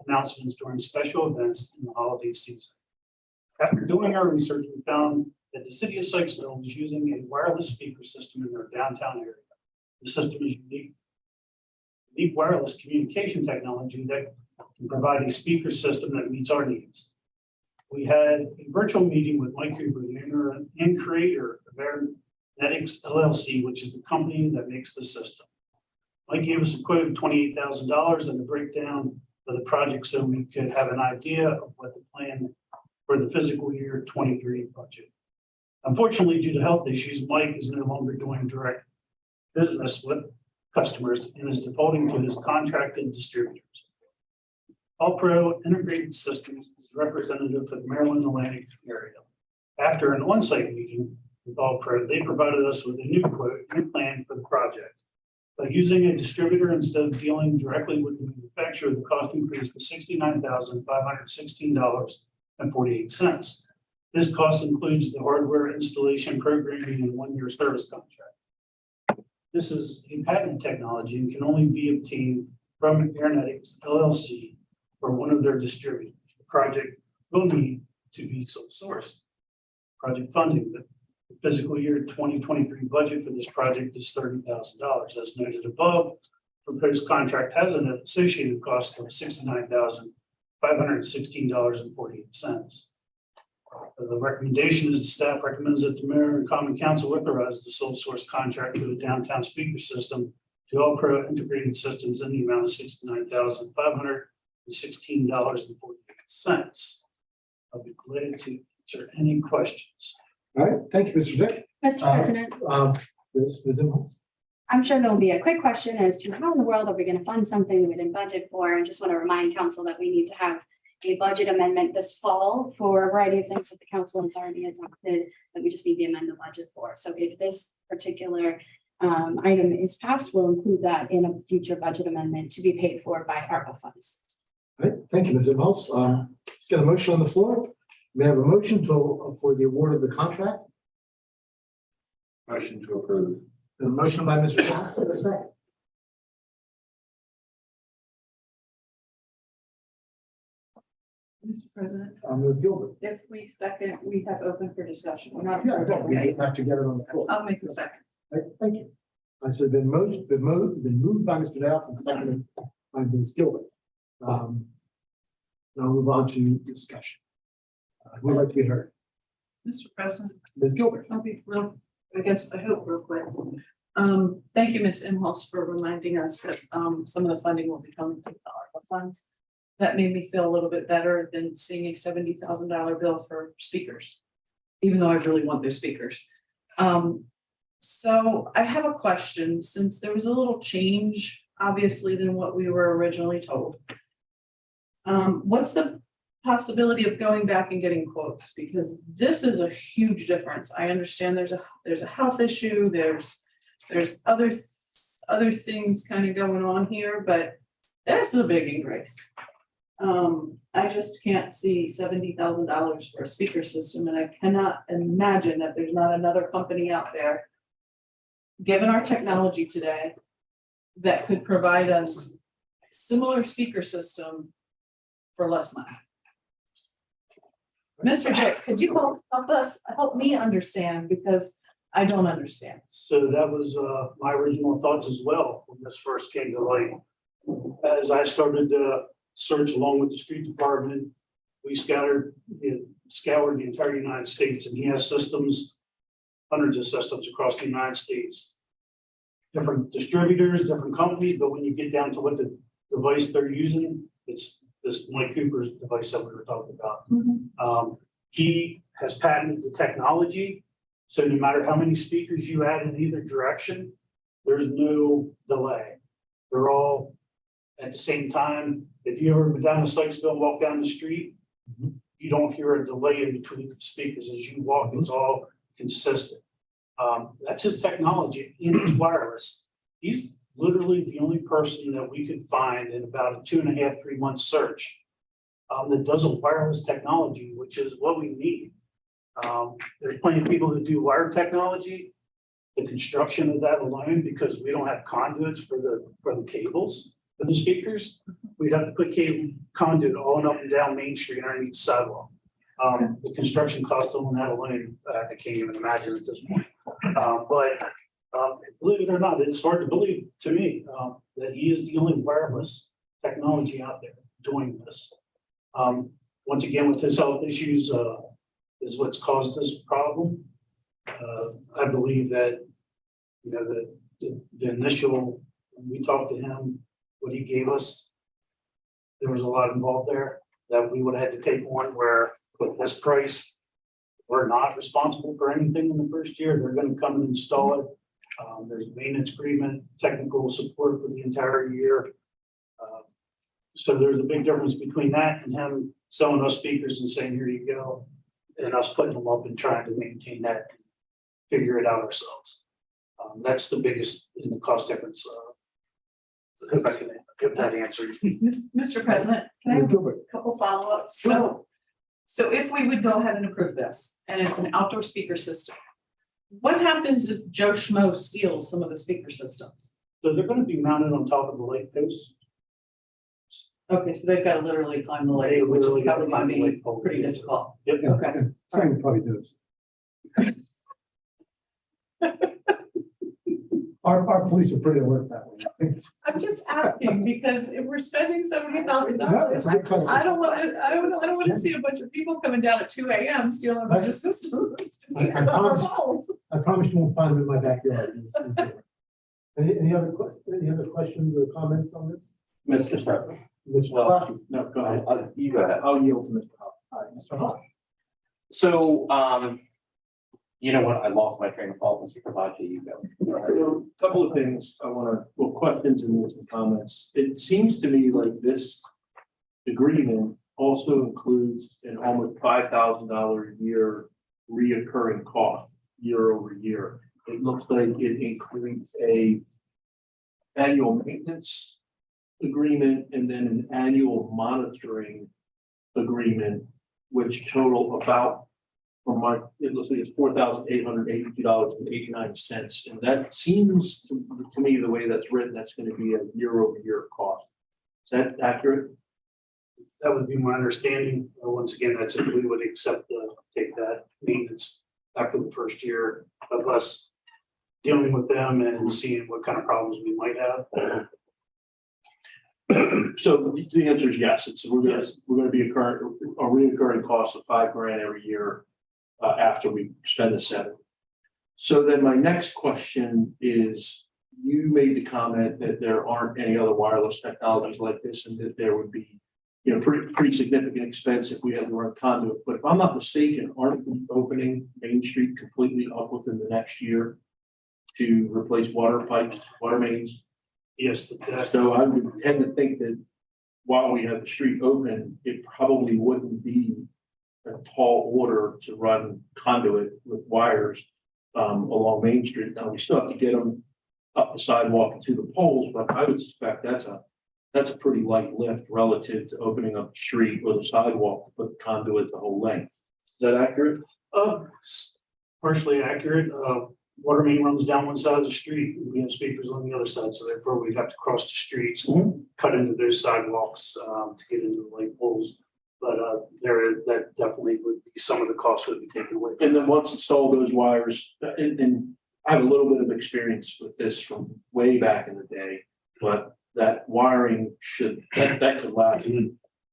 announcements during special events in the holiday season. After doing our research, we found that the city of Sykesville was using a wireless speaker system in their downtown area. The system is unique wireless communication technology that can provide a speaker system that meets our needs. We had a virtual meeting with Mike Cooper, the owner and creator of Annexation LLC, which is the company that makes the system. Mike gave us a quote of $28,000 and a breakdown of the project so we could have an idea of what the plan for the fiscal year 23 budget. Unfortunately, due to health issues, Mike is no longer doing direct business with customers and is defaulting to his contracted distributors. All Pro Integrated Systems is representative of the Maryland Atlantic area. After an on-site meeting with All Pro, they provided us with a new quote and plan for the project. By using a distributor instead of dealing directly with the manufacturer, the cost increased to $69,516.48. This cost includes the hardware installation, programming, and 1-year service contract. This is a patent technology and can only be obtained from Annexation LLC or one of their distributors. The project will need to be sole sourced. Project funding, the fiscal year 2023 budget for this project is $30,000. As noted above, proposed contract has an associated cost of $69,516.48. The recommendation is the staff recommends that the mayor and common council authorize the sole source contract for the downtown speaker system to All Pro Integrated Systems in the amount of $69,516.48. I'll be glad to answer any questions. All right, thank you, Mr. Dick. Mr. President, Ms. Imhoff. I'm sure there'll be a quick question as to how in the world are we gonna fund something that we didn't budget for? And just want to remind council that we need to have a budget amendment this fall for a variety of things that the council has already adopted, that we just need to amend the budget for. So if this particular item is passed, we'll include that in a future budget amendment to be paid for by ARPA funds. All right, thank you, Ms. Imhoff. Let's get a motion on the floor. May I have a motion for the award of the contract? Motion to approve. A motion by Mr. Johnson, a second. Mr. President, Ms. Gilbert. if we second, we have open for discussion. We're not. Yeah, we have to get it on the floor. I'll make a second. All right, thank you. So it's been moved by Mr. Dow and seconded by Ms. Gilbert. Now we'll move on to discussion. Who would like to be heard? Mr. President, Ms. Gilbert. I'll be real, I guess, I hope real quick. Thank you, Ms. Imhoff, for reminding us that, some of the funding will be coming from the ARPA funds. That made me feel a little bit better than seeing a $70,000 bill for speakers, even though I really want those speakers. So I have a question, since there was a little change, obviously, than what we were originally told. What's the possibility of going back and getting quotes? Because this is a huge difference. I understand there's a health issue, there's other things kind of going on here, but that's the big increase. I just can't see $70,000 for a speaker system, and I cannot imagine that there's not another company out there, given our technology today, that could provide us a similar speaker system for less money. Mr. Dick, could you help me understand, because I don't understand. So that was my original thoughts as well when this first came to light. As I started to search along with the street department, we scoured the entire United States, and he has systems, hundreds of systems across the United States. Different distributors, different companies, but when you get down to what the device they're using, it's this Mike Cooper's device that we were talking about. He has patented the technology, so no matter how many speakers you add in either direction, there's no delay. They're all at the same time. If you ever been down to Sykesville and walk down the street, you don't hear a delay in between the speakers as you walk. It's all consistent. That's his technology, and it's wireless. He's literally the only person that we could find in about a 2.5, 3 month search that does a wireless technology, which is what we need. There's plenty of people that do wire technology, the construction of that alone, because we don't have conduits for the cables for the speakers. We'd have to put cable conduit all up and down Main Street underneath the sidewalk. The construction cost on that alone, I can't even imagine at this point. But believe it or not, it's hard to believe to me that he is the only wireless technology out there doing this. Once again, with his health issues, is what's caused this problem. I believe that, you know, the initial, when we talked to him, what he gave us, there was a lot involved there that we would have had to take on, where with this price, we're not responsible for anything in the first year. They're going to come and install it. There's maintenance agreement, technical support for the entire year. So there's a big difference between that and him selling us speakers and saying, here you go, and us putting them up and trying to maintain that, figure it out ourselves. That's the biggest in the cost difference. If I can give that answer. Mr. President, can I have a couple follow-ups? So if we would go ahead and approve this, and it's an outdoor speaker system, what happens if Joe Schmo steals some of the speaker systems? So they're going to be mounted on top of the light posts. Okay, so they've got to literally climb the They lake, which is literally probably gotta going climb the to be light pole. pretty difficult. Yep. Okay. Same probably does. Our police are pretty alert that way. I'm just asking, because if we're spending $70,000, No, it's a good question. I don't want to see a bunch of people coming down at 2 a.m. stealing a bunch of systems. I promise you won't find them in my backyard. Any other questions or comments on this? Mr. President. Mr. Well, Huff? no, go ahead. You go ahead. I'll yield to Mr. Huff. All right, Mr. Huff. So, You know what? I lost my train of thought, Mr. Kavachi, you go. A couple of things I want to, well, questions and then some comments. It seems to me like this agreement also includes an almost $5,000 a year reoccurring cost year over year. It looks like it includes a annual maintenance agreement and then an annual monitoring agreement, which total about, from my, it looks like it's $4,882.89. And that seems to me, the way that's written, that's going to be a year over year cost. Is that accurate? That would be my understanding. Once again, that's if we would accept take that maintenance after the first year of us dealing with them and seeing what kind of problems we might have. So the answer is yes. We're gonna be a reoccurring cost of $5,000 every year after we spend the 7. So then my next question is, you made the comment that there aren't any other wireless technologies like this, and that there would be, pretty significant expense if we had to run conduit. But if I'm not mistaken, aren't we opening Main Street completely up within the next year to replace water pipes, water mains? Yes, So I would tend to think that while we have the street open, it probably wouldn't be a tall order to run conduit with wires along Main Street. Now, we still have to get them up the sidewalk and to the poles, but I would suspect that's a pretty light lift relative to opening up the street or the sidewalk to put the conduit the whole length. Is that accurate? Partially accurate. Water main runs down one side of the street. We have speakers on the other side, so therefore we'd have to cross the streets, cut into those sidewalks to get into the light poles. But that definitely would be some of the costs would be taken away. And then once installed those wires, and I have a little bit of experience with this from way back in the day, but that wiring that could last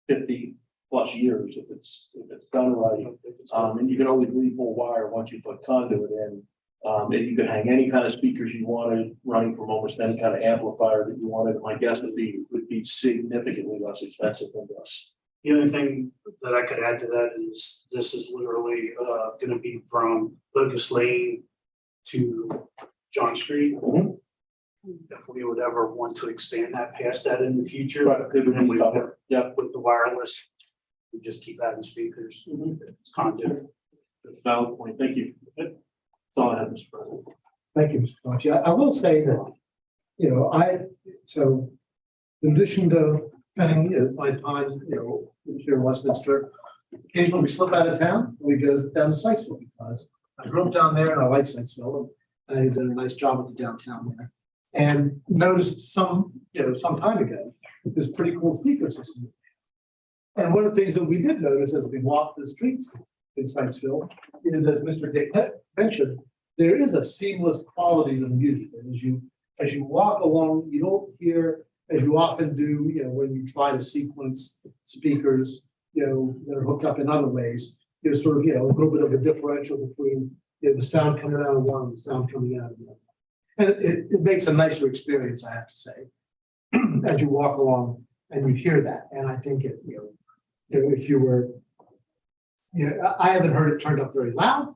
50 plus years if it's done right. And you can always repull wire once you put conduit in. And you could hang any kind of speakers you wanted, running from almost any kind of amplifier that you wanted. My guess would be significantly less expensive than this. The only thing that I could add to that is this is literally going to be from Locust Lane to John Street. If we would ever want to expand that past that in the future, Right, it would be covered. Yeah, with the wireless, we just keep adding speakers. It's conduit. that's a valid point. Thank you. That's all I have, Mr. President. Thank you, Mr. Kavachi. I will say that, so in addition to spending, my time, here in Westminster, occasionally we slip out of town, we go down to Sykesville because I grew up down there and I like Sykesville, and I did a nice job with the downtown there. And noticed some time ago, this pretty cool speaker system. And one of the things that we did notice as we walked the streets in Sykesville is, as Mr. Dick mentioned, there is a seamless quality to the music. And as you walk along, you don't hear, as you often do, when you try to sequence speakers, that are hooked up in other ways, there's sort of, a little bit of a differential between the sound coming out of one and the sound coming out of the other. And it makes a nicer experience, I have to say, as you walk along and you hear that. And I think if you were, I haven't heard it turned up very loud,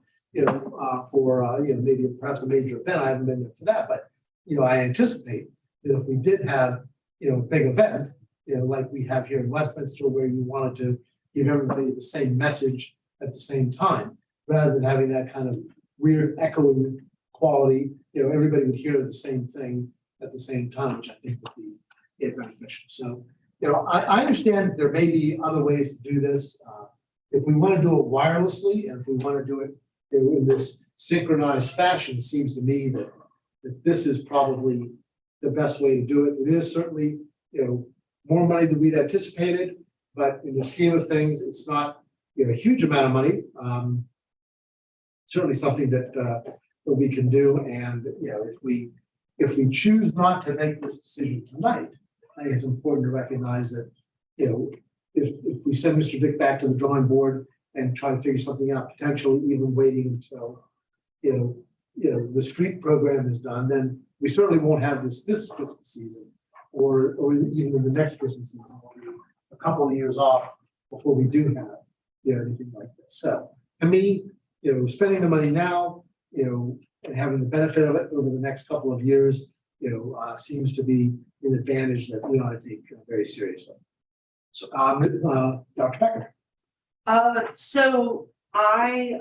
for maybe perhaps a major event. I haven't been there for that, but I anticipate that if we did have a big event, like we have here in Westminster, where you wanted to give everybody the same message at the same time, rather than having that kind of weird echoing quality, everybody would hear the same thing at the same time, which I think would be beneficial. So, I understand there may be other ways to do this. If we want to do it wirelessly, and if we want to do it in this synchronized fashion, it seems to me that this is probably the best way to do it. It is certainly, more money than we'd anticipated, but in the scheme of things, it's not a huge amount of money. Certainly something that we can do. And if we choose not to make this decision tonight, I think it's important to recognize that if we send Mr. Dick back to the drawing board and try to figure something out, potentially even waiting until the street program is done, then we certainly won't have this Christmas season, or even in the next Christmas season. We'll be a couple of years off before we do have anything like this. So to me, spending the money now, and having the benefit of it over the next couple of years, seems to be an advantage that we ought to take very seriously. So, Dr. Becker. So I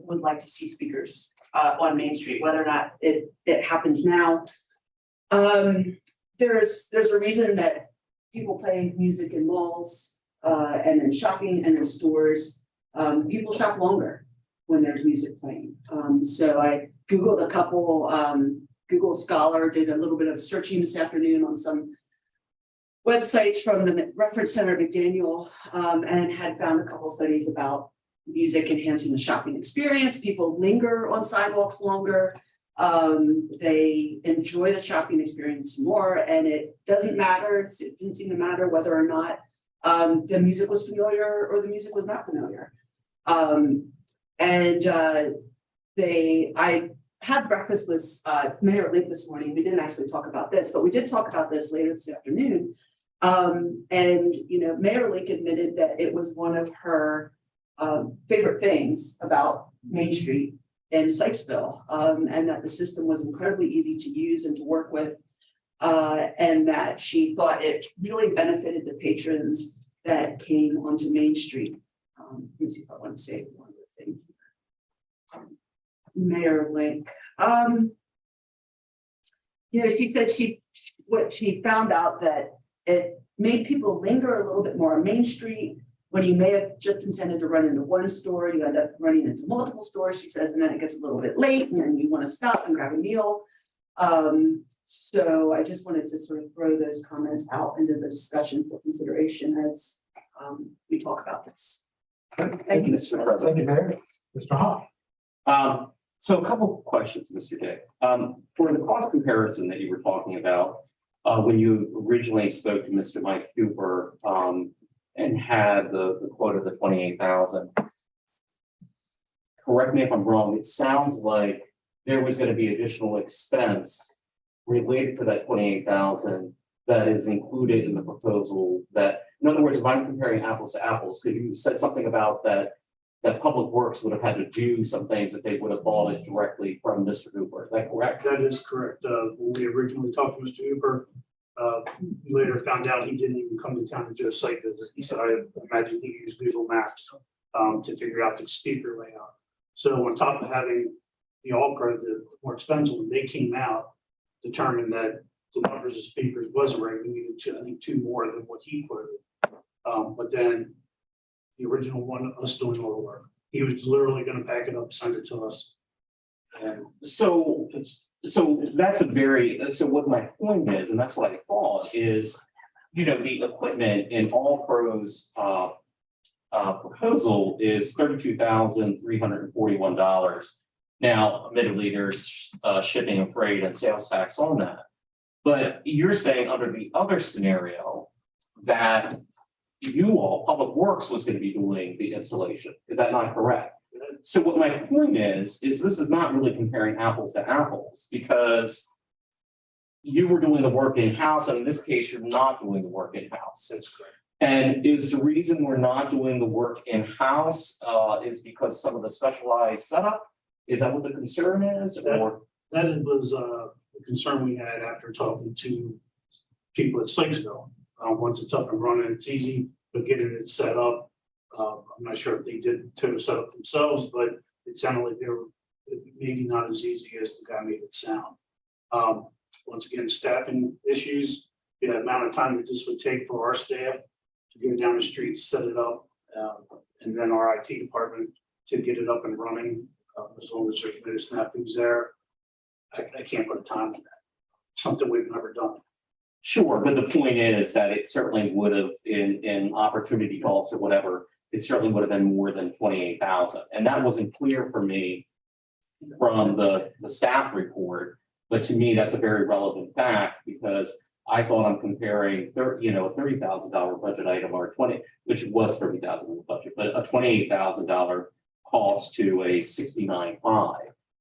would like to see speakers on Main Street, whether or not it happens now. There's a reason that people play music in malls and in shopping and in stores. People shop longer when there's music playing. So I Googled a couple, Google Scholar did a little bit of searching this afternoon on some websites from the Reference Center McDaniel, and had found a couple studies about music enhancing the shopping experience. People linger on sidewalks longer. They enjoy the shopping experience more, and it doesn't matter. It didn't seem to matter whether or not the music was familiar or the music was not familiar. I had breakfast with Mayor Link this morning. We didn't actually talk about this, but we did talk about this later this afternoon. Mayor Link admitted that it was one of her favorite things about Main Street in Sykesville, and that the system was incredibly easy to use and to work with, and that she thought it really benefited the patrons that came onto Main Street. Let me see if I want to say one other thing. Mayor Link, she said she found out that it made people linger a little bit more on Main Street. When you may have just intended to run into one store, you end up running into multiple stores, she says, and then it gets a little bit late and then you want to stop and grab a meal. So I just wanted to sort of throw those comments out into the discussion for consideration as we talk about this. Thank you, Mr. President. Thank you, Mayor. Mr. Hawk. So a couple of questions, Mr. Dick. For the cost comparison that you were talking about, when you originally spoke to Mr. Mike Cooper, and had the quote of the 28,000. Correct me if I'm wrong, it sounds like there was going to be additional expense related to that 28,000 that is included in the proposal. That, in other words, if I'm comparing apples to apples, because you said something about that Public Works would have had to do some things if they would have bought it directly from Mr. Cooper. Is that correct? That is correct. When we originally talked to Mr. Hooper, we later found out he didn't even come to town to do a site visit. He said, I imagine he used Google Maps to figure out the speaker layout. So on top of having the All-Pro, the more expensive one, they came out, determined that the numbers of speakers wasn't right. We needed I think 2 more than what he quoted. But then the original one, us doing all the work. He was literally going to pack it up, send it to us. And So that's so what my point is, and that's what I thought is, the equipment in All Pros proposal is $32,341. Now, admittedly, there's shipping and freight and sales tax on that. But you're saying under the other scenario that Public Works was going to be doing the installation. Is that not correct? So what my point is this is not really comparing apples to apples, because you were doing the work in-house, and in this case, you're not doing the work in-house. that's correct. And is the reason we're not doing the work in-house is because some of the specialized setup? Is that what the concern is? Or That was a concern we had after talking to people at Sykesville. Once it's up and running, it's easy, but getting it set up, I'm not sure if they did total set up themselves, but it sounded like they were maybe not as easy as the guy made it sound. Once again, staffing issues, the amount of time that this would take for our staff to go down the street, set it up, and then our IT department to get it up and running, as long as there's no snappings there. I can't put a time on that. Something we've never done. sure, but the point is that it certainly would have in opportunity costs or whatever, it certainly would have been more than 28,000. And that wasn't clear for me from the staff report, but to me, that's a very relevant fact, because I thought I'm comparing a $30,000 budget item or which was $30,000 in the budget, but a $28,000 cost to a $69,500.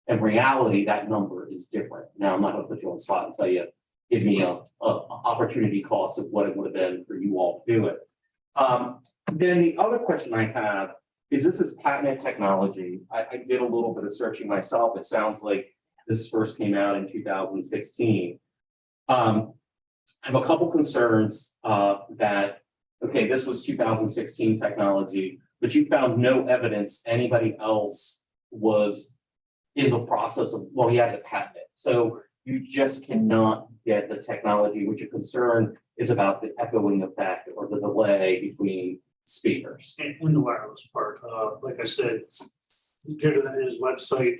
In reality, that number is different. Now, I'm not going to put you on the spot and tell you, give me a opportunity cost of what it would have been for you all to do it. Then the other question I have is this patented technology? I did a little bit of searching myself. It sounds like this first came out in 2016. I have a couple concerns that, okay, this was 2016 technology, but you found no evidence anybody else was in the process of, well, he has it patented. So you just cannot get the technology, which your concern is about the echoing effect or the delay between speakers. And the wireless part, like I said, go to his website,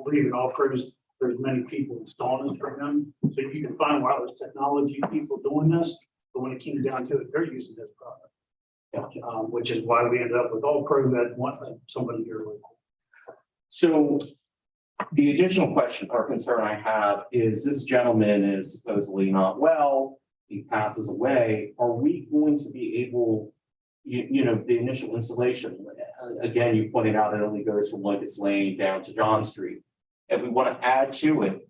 believe it all proves there's many people installing this for him. So you can find wireless technology people doing this, but when it came down to it, they're using this product. Which is why we ended up with All Pro that one, somebody here with. So the additional question or concern I have is this gentleman is supposedly not well, he passes away. Are we going to be able, you know, the initial installation, again, you pointed out it only goes from Lucas Lane down to John Street. If we want to add to it,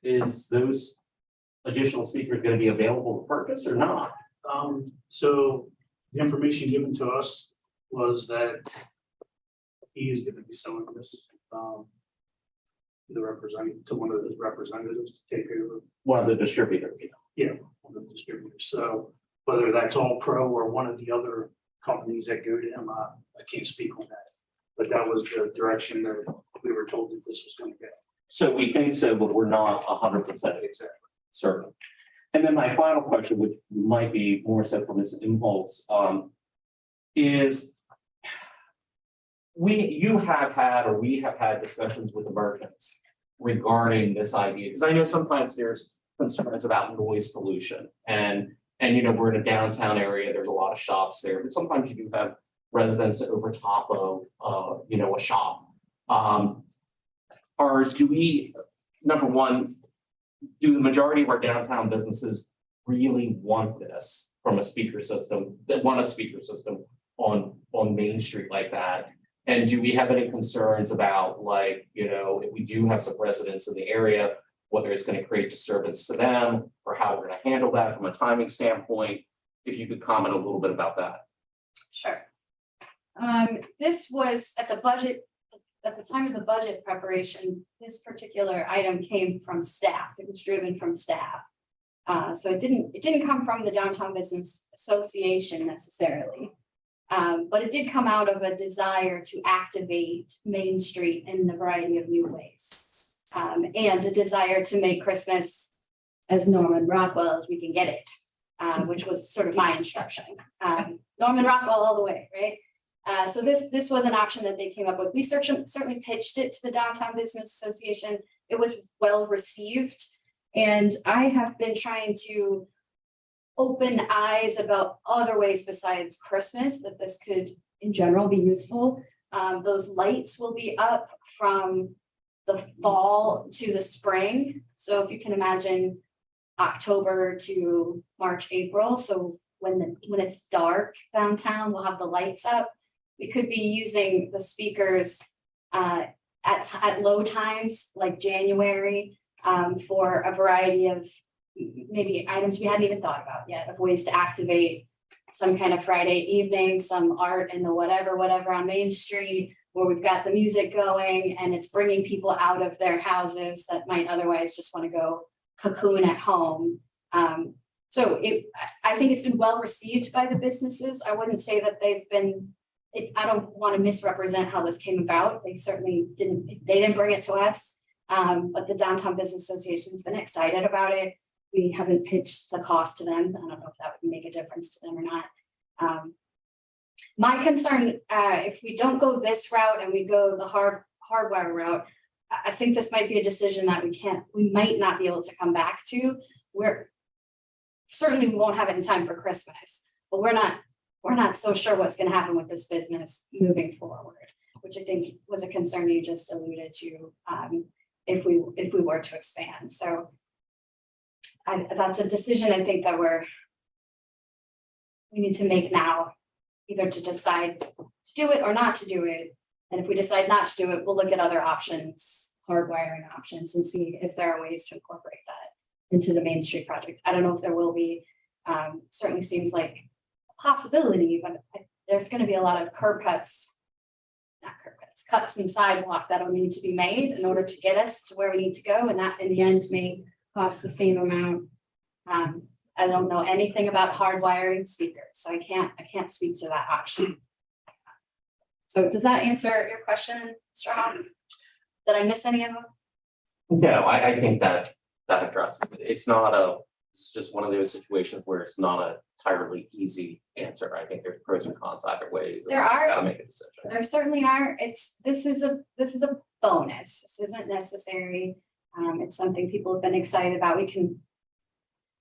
is those additional speakers going to be available to purchase or not? So the information given to us was that he is going to be selling this, to one of his representatives to take over. One of the distributors. Yeah, one of the distributors. So whether that's All Pro or one of the other companies that go to him, I can't speak on that. But that was the direction that we were told that this was going to go. So we think so, but we're not 100% exactly certain. And then my final question, which might be more so from this impulse, is we have had discussions with the merchants regarding this idea, because I know sometimes there's concerns about noise pollution and you know, we're in a downtown area, there's a lot of shops there, but sometimes you do have residents over top of you know, a shop. Or do we, number one, do the majority of our downtown businesses really want this from a speaker system, that want a speaker system on Main Street like that? And do we have any concerns about, like, you know, if we do have some residents in the area, whether it's going to create disturbance to them or how we're going to handle that from a timing standpoint? If you could comment a little bit about that. Sure. This was at the time of the budget preparation, this particular item came from staff. It was driven from staff. So it didn't come from the Downtown Business Association necessarily. But it did come out of a desire to activate Main Street in a variety of new ways. And a desire to make Christmas as Norman Rockwell as we can get it, which was sort of my instruction. Norman Rockwell all the way, right? So this was an option that they came up with. We certainly pitched it to the Downtown Business Association. It was well received. And I have been trying to open eyes about other ways besides Christmas that this could in general be useful. Those lights will be up from the fall to the spring. So if you can imagine October to March, April. So when it's dark downtown, we'll have the lights up. We could be using the speakers at low times like January for a variety of maybe items we hadn't even thought about yet, of ways to activate some kind of Friday evening, some art in the whatever on Main Street, where we've got the music going and it's bringing people out of their houses that might otherwise just want to go cocoon at home. So I think it's been well received by the businesses. I wouldn't say that they've been, I don't want to misrepresent how this came about. They certainly didn't bring it to us. But the Downtown Business Association's been excited about it. We haven't pitched the cost to them. I don't know if that would make a difference to them or not. My concern, if we don't go this route and we go the hardwire route, I think this might be a decision that we might not be able to come back to. Certainly we won't have it in time for Christmas, but we're not so sure what's going to happen with this business moving forward, which I think was a concern you just alluded to, if we were to expand. So that's a decision I think that we need to make now, either to decide to do it or not to do it. And if we decide not to do it, we'll look at other options, hardwiring options, and see if there are ways to incorporate that into the Main Street project. I don't know if there will be. Certainly seems like a possibility, but there's going to be a lot of curb cuts not curb cuts, cuts in sidewalk that'll need to be made in order to get us to where we need to go, and that in the end may cost the same amount. I don't know anything about hardwiring speakers, so I can't speak to that option. So does that answer your question, Mr. Hall? Did I miss any of them? No, I think that addresses it. It's just one of those situations where it's not a entirely easy answer. I think there's pros and cons either way. There We just are. Gotta make a decision. There certainly are. This is a bonus. This isn't necessary. It's something people have been excited about.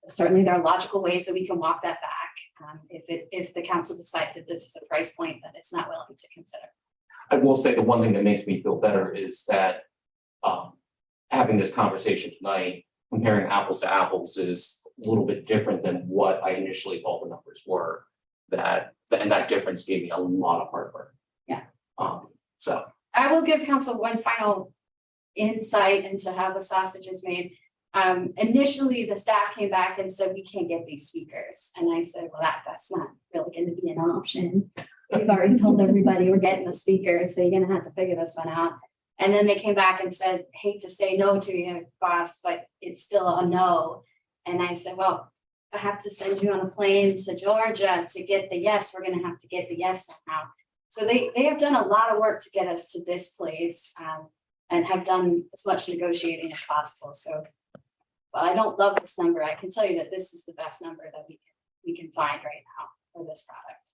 Certainly there are logical ways that we can walk that back. If the council decides that this is a price point that it's not willing to consider. I will say the one thing that makes me feel better is that having this conversation tonight, comparing apples to apples is a little bit different than what I initially thought the numbers were. And that difference gave me a lot of heartburn. Yeah. So. I will give council one final insight into how the sausage is made. Initially, the staff came back and said, we can't get these speakers. And I said, well, that's not really going to be an option. We've already told everybody we're getting the speakers, so you're going to have to figure this one out. And then they came back and said, hate to say no to you, boss, but it's still a no. And I said, well, if I have to send you on a plane to Georgia to get the yes, we're going to have to get the yes somehow. So they have done a lot of work to get us to this place and have done as much negotiating as possible. So while I don't love this number, I can tell you that this is the best number that we can find right now for this product.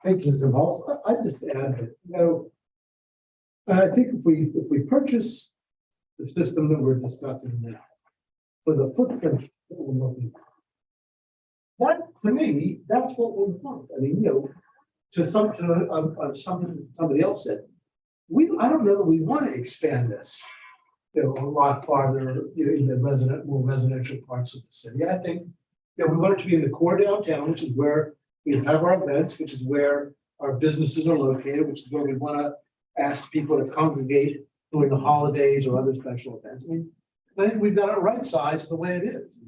Thank you, Ms. Halls. I just add that, and I think if we purchase the system that we're discussing now, for the footprint that we're looking at, that, to me, that's what we want. I mean, to something somebody else said, I don't know that we want to expand this, a lot farther, in the more residential parts of the city. I think, we want it to be in the core downtown, which is where we have our events, which is where our businesses are located, which is where we want to ask people to congregate during the holidays or other special events. I mean, I think we've got it right sized the way it is.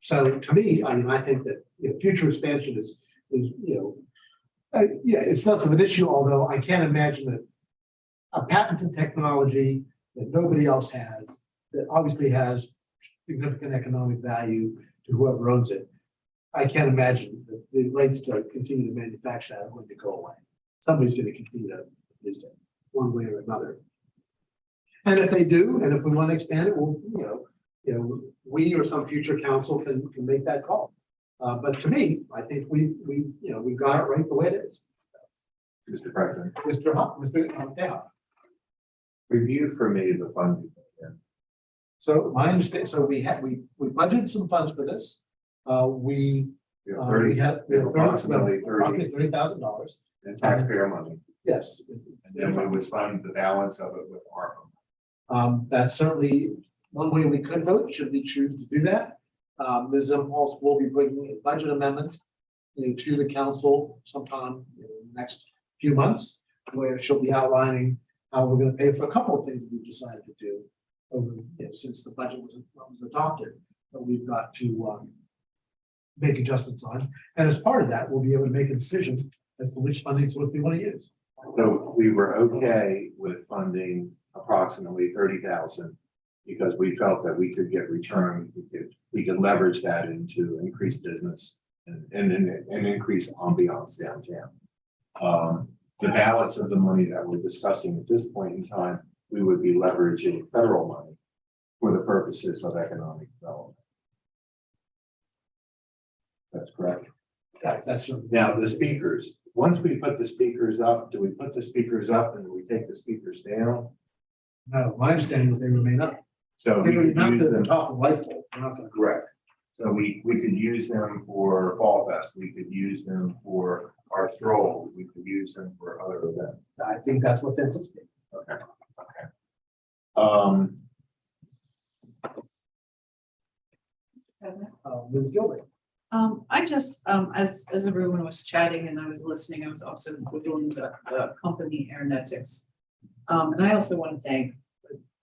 So to me, I think that future expansion is it's less of an issue, although I can't imagine that a patented technology that nobody else has, that obviously has significant economic value to whoever owns it. I can't imagine that the rights to continue to manufacture that are going to go away. Somebody's going to continue to use it one way or another. And if they do, and if we want to expand it, we'll, we or some future council can make that call. But to me, I think we've got it right the way it is. Mr. President, Mr. Hunt, review for me the funding. So my understanding, so we budgeted some funds for this. We have approximately $30,000 in taxpayer money. Yes. And then we would fund the balance of it with ARPA. That's certainly one way we could vote, should we choose to do that. Ms. Impulse will be bringing a budget amendment to the council sometime in the next few months, where she'll be outlining how we're going to pay for a couple of things we've decided to do over, since the budget was adopted, that we've got to make adjustments on. And as part of that, we'll be able to make a decision as to which funding source we want to use. So we were okay with funding approximately 30,000 because we felt that we could get return. We could leverage that into increased business and increase ambiance downtown. The balance of the money that we're discussing at this point in time, we would be leveraging federal money for the purposes of economic development. That's correct. That's Now, the speakers, once we put the speakers up, do we put the speakers up and do we take the speakers down? No, my understanding is they remain up. So They we remain could up use to the them, top of light pole. We're not going to. correct. So we could use them for Fall Fest, we could use them for our strolls, we could use them for other events. I think that's what's anticipated. Okay. Ms. Gilbert. I just, as everyone was chatting and I was listening, I was also Googling the company Aeronautics. And I also want to thank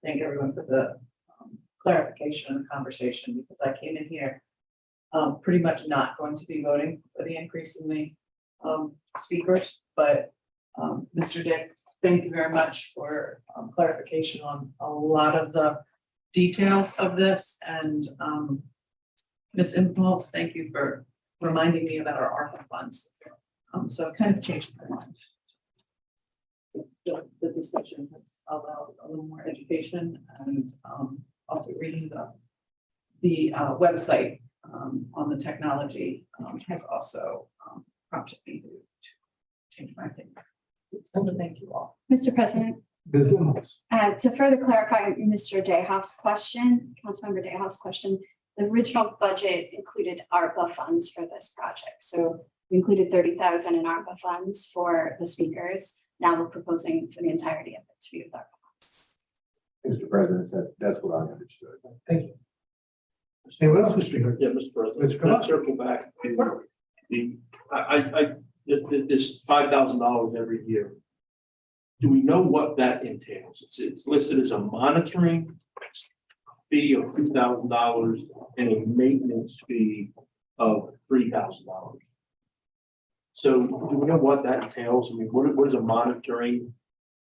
everyone for the clarification and conversation, because I came in here pretty much not going to be voting for the increase in the speakers, but Mr. Dick, thank you very much for clarification on a lot of the details of this, and Ms. Impulse, thank you for reminding me about our ARPA funds. So it kind of changed my mind. The discussion has allowed a little more education, and also reading the website on the technology has also prompted me to change my opinion. So thank you all. Mr. President, Ms. Imhoff. to further clarify Mr. Dayhoff's question, Councilmember Dayhoff's question, the original budget included ARPA funds for this project. So we included 30,000 in ARPA funds for the speakers. Now we're proposing for the entirety of it to be with ARPA funds. Mr. President, that's what I understood. Thank you. Anyone else, Mr. Speaker? Yeah, Mr. President, Mr. can I Kavach? circle back to this $5,000 every year. Do we know what that entails? It's listed as a monitoring fee of $2,000 and a maintenance fee of $3,000. So do we know what that entails? I mean, what is a monitoring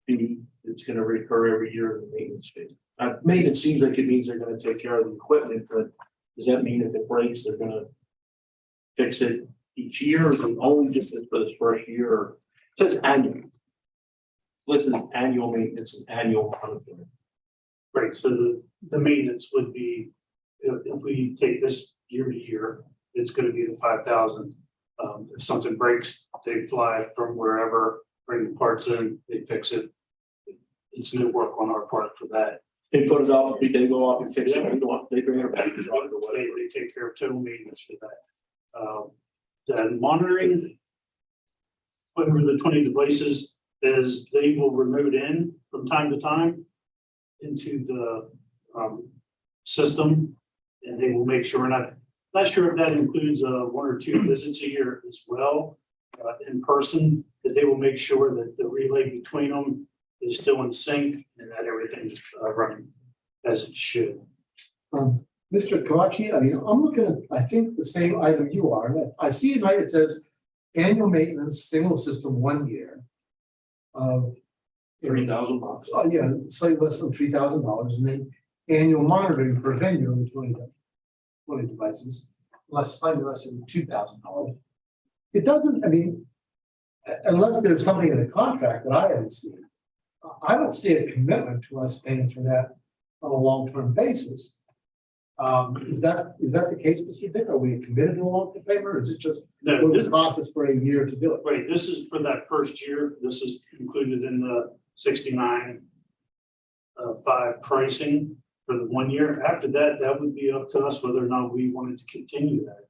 fee that's going to recur every year in the maintenance fee? Maintenance seems like it means they're going to take care of the equipment, but does that mean if it breaks, they're going to fix it each year, or is it only just for this first year? Or it says annual. Listen, annual maintenance and annual monitoring. Right, so the maintenance would be, if we take this year to year, it's gonna be the 5,000. If something breaks, they fly from wherever, bring the parts in, they fix it. It's new work on our part for that. They put it off, they go off and fix it, they bring it back. They take care of total maintenance for that. The monitoring, whatever the 20 devices is, they will remote in from time to time into the system, and they will make sure, not sure if that includes 1 or 2 visits a year as well, in person, that they will make sure that the relay between them is still in sync and that everything is running as it should. Mr. Kawachi, I mean, I'm looking at, I think, the same item you are. And I see tonight it says annual maintenance, single system 1 year. Of $3,000. Oh, yeah, slightly less than $3,000, and then annual monitoring per venue of 20 devices, slightly less than $2,000. It doesn't, I mean, unless there's something in the contract that I haven't seen, I don't see a commitment to us paying for that on a long-term basis. Is that the case, Mr. Dick? Are we committed to a long-term payment, or is it just No, this process for a year to do it? right, this is for that first year. This is included in the 69.5 pricing for the 1 year. After that, that would be up to us whether or not we wanted to continue that.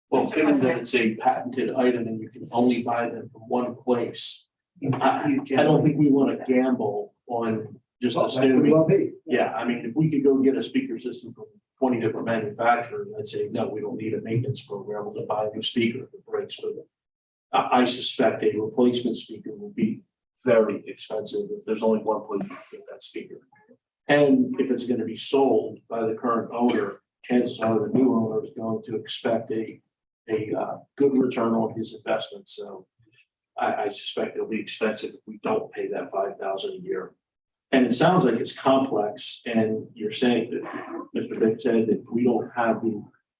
Well, Mr. given that President. it's a patented item and you can only buy them from one place, I don't think we want to gamble on just Well, that could assuming. well be. Yeah, I mean, if we could go get a speaker system from 20 different manufacturers, I'd say, no, we don't need a maintenance program, we'll buy a new speaker if it breaks. But I suspect a replacement speaker will be very expensive if there's only one place you can get that speaker. And if it's going to be sold by the current owner, chances are the new owner is going to expect a good return on his investment. So I suspect it'll be expensive if we don't pay that $5,000 a year. And it sounds like it's complex, and you're saying that Mr. Dick said that we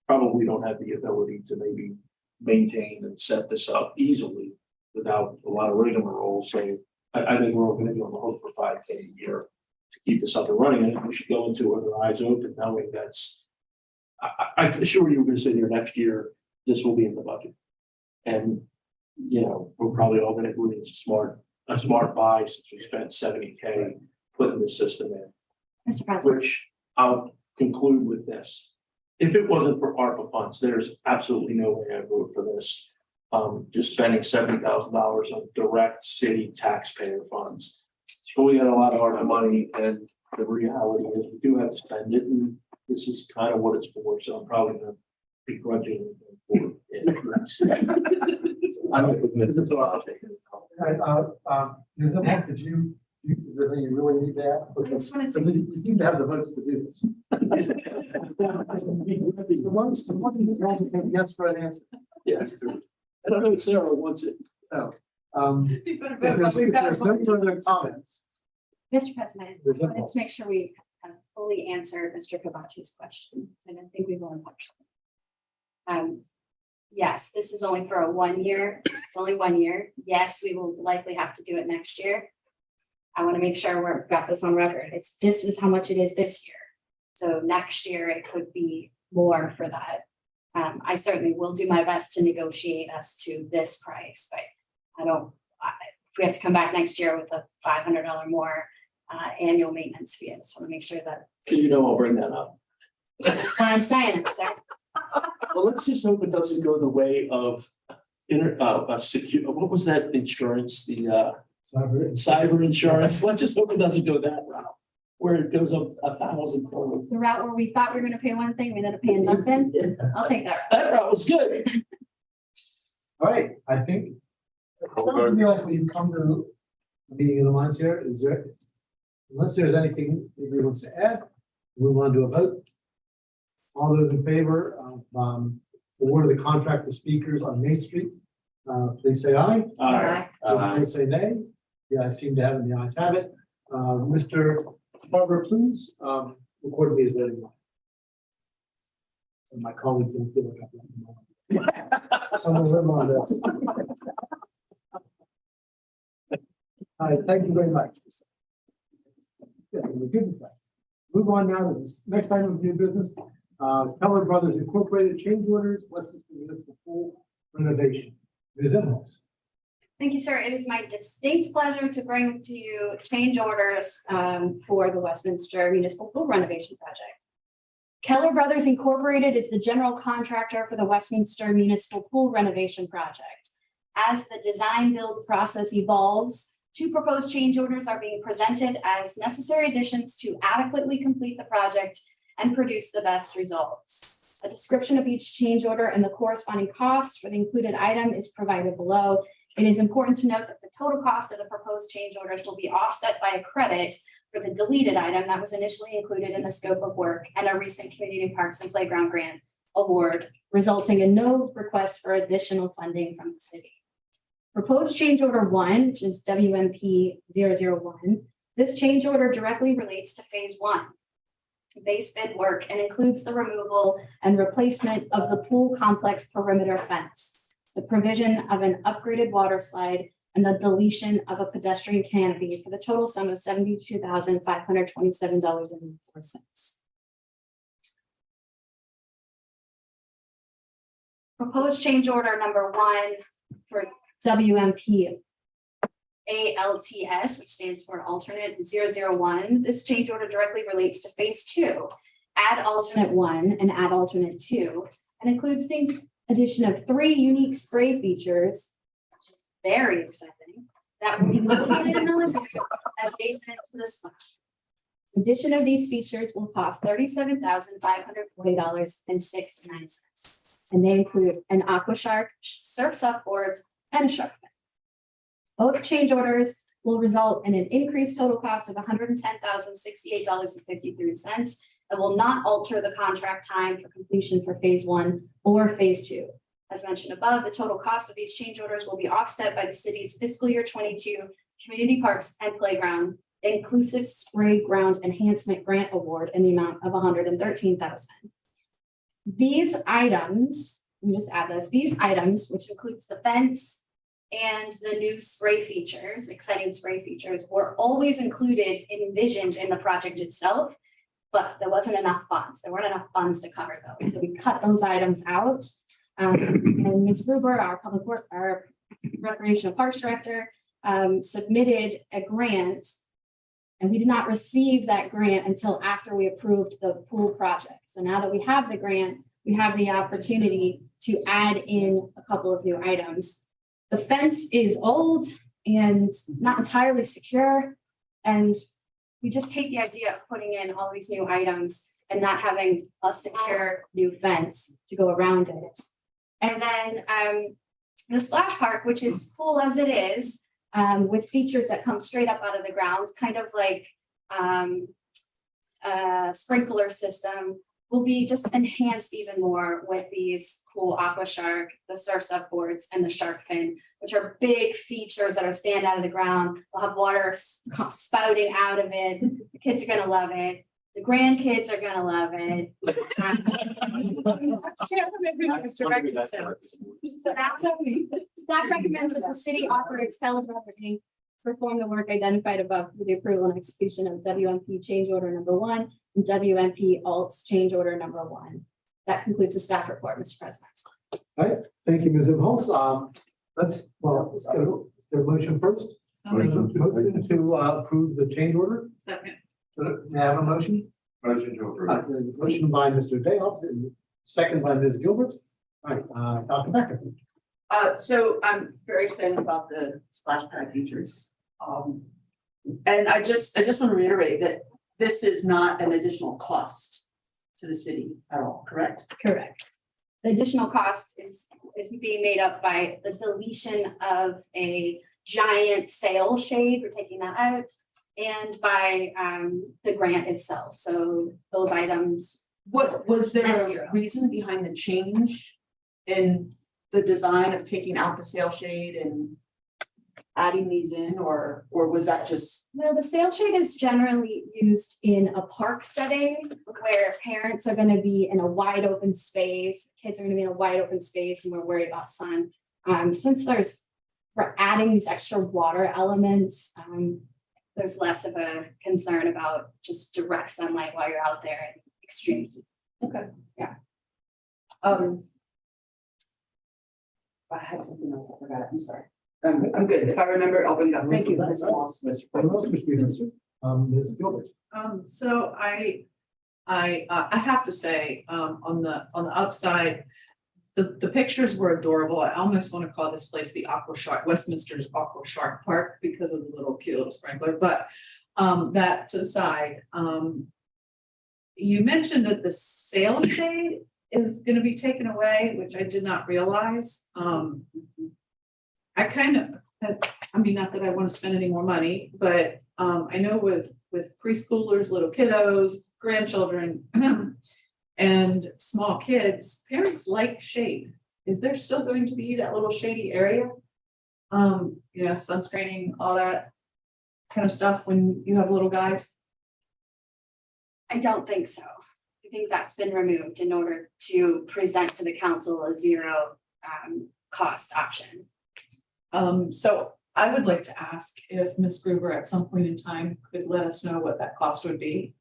probably don't have the ability to maybe maintain and set this up easily without a lot of rigmarole. So I think we're all going to be on the hook for $5,000 a year to keep this up and running. And we should go into it with our eyes open, knowing that's, I can assure you, we're going to sit here next year, this will be in the budget. And, you know, we're probably all going to agree it's a smart buy since we spent $70,000 putting the system in. Mr. President. Which I'll conclude with this. If it wasn't for ARPA funds, there's absolutely no way I'd vote for this. Just spending $70,000 on direct city taxpayer funds. So we got a lot of ARPA money, and the reality is we do have to spend it, and this is kind of what it's for. So I'm probably going to begrudging for it. I don't think it's a lot. Did you really need that? Just wanted to- You seem to have the votes to do this. The ones who want to take yes for an answer. Yes. I don't know if Sarah wants it. You better If vote, there's but we've got if there's no further comments, Mr. President, I Ms. wanted Impulse. to make sure we have fully answered Mr. Kabachi's question, and I think we've only touched on. Yes, this is only for a 1 year. It's only 1 year. Yes, we will likely have to do it next year. I want to make sure we've got this on record. This is how much it is this year. So next year it could be more for that. I certainly will do my best to negotiate us to this price, but if we have to come back next year with a $500 more annual maintenance fee, I just want to make sure that I'll bring that up. that's what I'm saying, sir. Well, let's just hope it doesn't go the way of secure, what was that insurance, the cyber insurance? Let's just hope it doesn't go that route, where it goes up 1,000 for. The route where we thought we were gonna pay one thing, we ended up paying nothing. I'll take that route. That route was good. all right, I think. It sounds to me like we've come to the meeting of the minds here. Is there, unless there's anything anybody wants to add, move on to a vote. All those in favor of award of the contract for speakers on Main Street, please say aye. Aye. Those opposed say nay. The ayes seem to have it, the ayes have it. Mr. Barber, please, record me as voting. So my colleagues don't feel like I'm letting someone live on this. All right, thank you very much. Yeah, we're good with that. Move on now to the next item of new business. Keller Brothers Incorporated change orders, Westminster Municipal Pool renovation. Ms. Impulse. Thank you, sir. It is my distinct pleasure to bring to you change orders for the Westminster Municipal Pool renovation project. Keller Brothers Incorporated is the general contractor for the Westminster Municipal Pool renovation project. As the design build process evolves, 2 proposed change orders are being presented as necessary additions to adequately complete the project and produce the best results. A description of each change order and the corresponding cost for the included item is provided below. It is important to note that the total cost of the proposed change orders will be offset by a credit for the deleted item that was initially included in the scope of work and a recent Community Parks and Playground Grant award, resulting in no request for additional funding from the city. Proposed change order 1, which is WMP 001, this change order directly relates to phase 1. Base bid work and includes the removal and replacement of the pool complex perimeter fence, the provision of an upgraded water slide, and the deletion of a pedestrian canopy for the total sum of $72,527.04. Proposed change order number 1 for WMP ALTS, which stands for alternate 001. This change order directly relates to phase 2, add alternate 1 and add alternate 2, and includes the addition of 3 unique spray features, which is very exciting, that will be located in the lagoon as adjacent to the splash. Addition of these features will cost $37,540.69, and they include an aqua shark, surf surfboard, and a shark fin. Both change orders will result in an increased total cost of $110,068.53 and will not alter the contract time for completion for phase 1 or phase 2. As mentioned above, the total cost of these change orders will be offset by the city's fiscal year 22 Community Parks and Playground Inclusive Spray Ground Enhancement Grant Award in the amount of $113,000. These items, let me just add this, these items, which includes the fence and the new spray features, exciting spray features, were always included and envisioned in the project itself, but there wasn't enough funds. There weren't enough funds to cover those. So we cut those items out. And Ms. Gruber, our Recreational Parks Director, submitted a grant, and we did not receive that grant until after we approved the pool project. So now that we have the grant, we have the opportunity to add in a couple of new items. The fence is old and not entirely secure, and we just hate the idea of putting in all these new items and not having a secure new fence to go around it. And then the splash park, which is cool as it is, with features that come straight up out of the ground, kind of like a sprinkler system will be just enhanced even more with these cool aqua shark, the surf boards, and the shark fin, which are big features that are stand out of the ground. They'll have water spouting out of it. The kids are gonna love it. The grandkids are gonna love it. Staff recommends that the city operates teleprompting, perform the work identified above with the approval and execution of WMP change order number 1 and WMP alts change order number 1. That concludes the staff report, Mr. President. Thank you, Ms. Imhoff. Let's get a motion first. Motion to approve the change order. Second. May I have a motion? Motion to approve. Motion by Mr. Dayhoff, and second by Ms. Gilbert. All right, Dr. Becker. So I'm very excited about the splash pad features. And I just want to reiterate that this is not an additional cost to the city at all, correct? Correct. The additional cost is being made up by the deletion of a giant sail shade, we're taking that out, and by the grant itself. So those items. What was there That's a zero. reason behind the change in the design of taking out the sail shade and adding these in, or was that just? Well, the sail shade is generally used in a park setting where parents are going to be in a wide open space, kids are going to be in a wide open space, and we're worried about sun. Since we're adding these extra water elements, there's less of a concern about just direct sunlight while you're out there in extreme heat. Okay. Yeah. I had something else, I forgot, I'm sorry. I'm good, if I remember, I'll bring it up, thank you, Ms. Moss. Ms. Gilbert. So I have to say, on the upside, the pictures were adorable. I almost want to call this place the Aqua Shark, Westminster's Aqua Shark Park, because of the little cute little sprinkler, but that to the side. You mentioned that the sail shade is going to be taken away, which I did not realize. I kind of, I mean, not that I want to spend any more money, but I know with preschoolers, little kiddos, grandchildren, and small kids, parents like shade. Is there still going to be that little shady area? Sunscreening, all that kind of stuff when you have little guys? I don't think so. I think that's been removed in order to present to the council a zero cost option. So I would like to ask if Ms. Gruber at some point in time could let us know what that cost would be.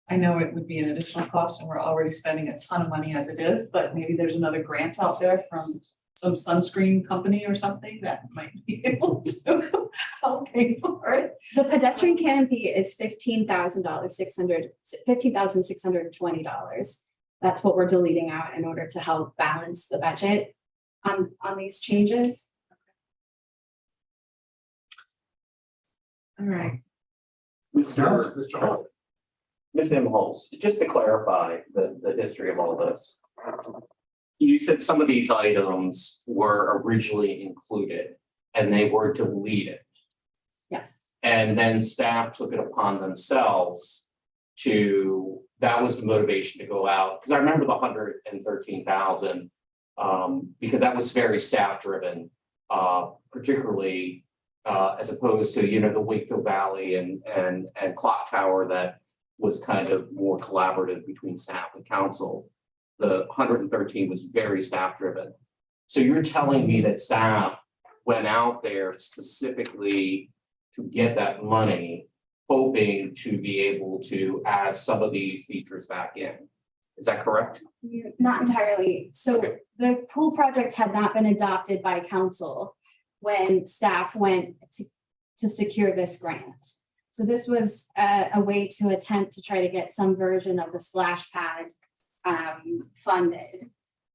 I know it would be an additional cost and we're already spending a ton of money as it is, but maybe there's another grant out there from some sunscreen company or something that might be able to help pay for it. The pedestrian canopy is $15,000, $15,620. That's what we're deleting out in order to help balance the budget on these changes. All right. Mr. Hall. Ms. Imhoff, just to clarify the history of all this. You said some of these items were originally included and they were deleted. Yes. And then staff took it upon themselves that was the motivation to go out. Because I remember the 113,000, because that was very staff driven, particularly as opposed to, the Wakefield Valley and Clock Tower that was kind of more collaborative between staff and council. The 113 was very staff driven. So you're telling me that staff went out there specifically to get that money, hoping to be able to add some of these features back in. Is that correct? Not entirely. So the pool project had not been adopted by council when staff went to secure this grant. So this was a way to attempt to try to get some version of the splash pad funded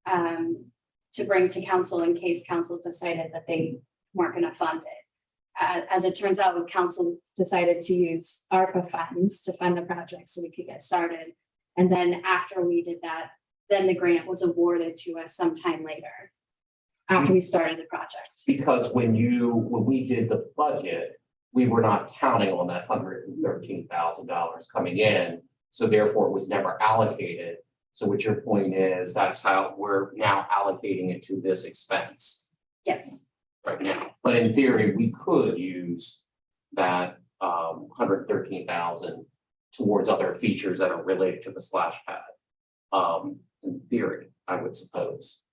to bring to council in case council decided that they weren't going to fund it. As it turns out, the council decided to use ARPA funds to fund the project so we could get started. And then after we did that, then the grant was awarded to us sometime later after we started the project. Because when we did the budget, we were not counting on that $113,000 coming in. So therefore it was never allocated. So what your point is, that's how we're now allocating it to this expense Yes, right now. But in theory, we could use that 113,000 towards other features that are related to the splash pad. In theory, I would suppose.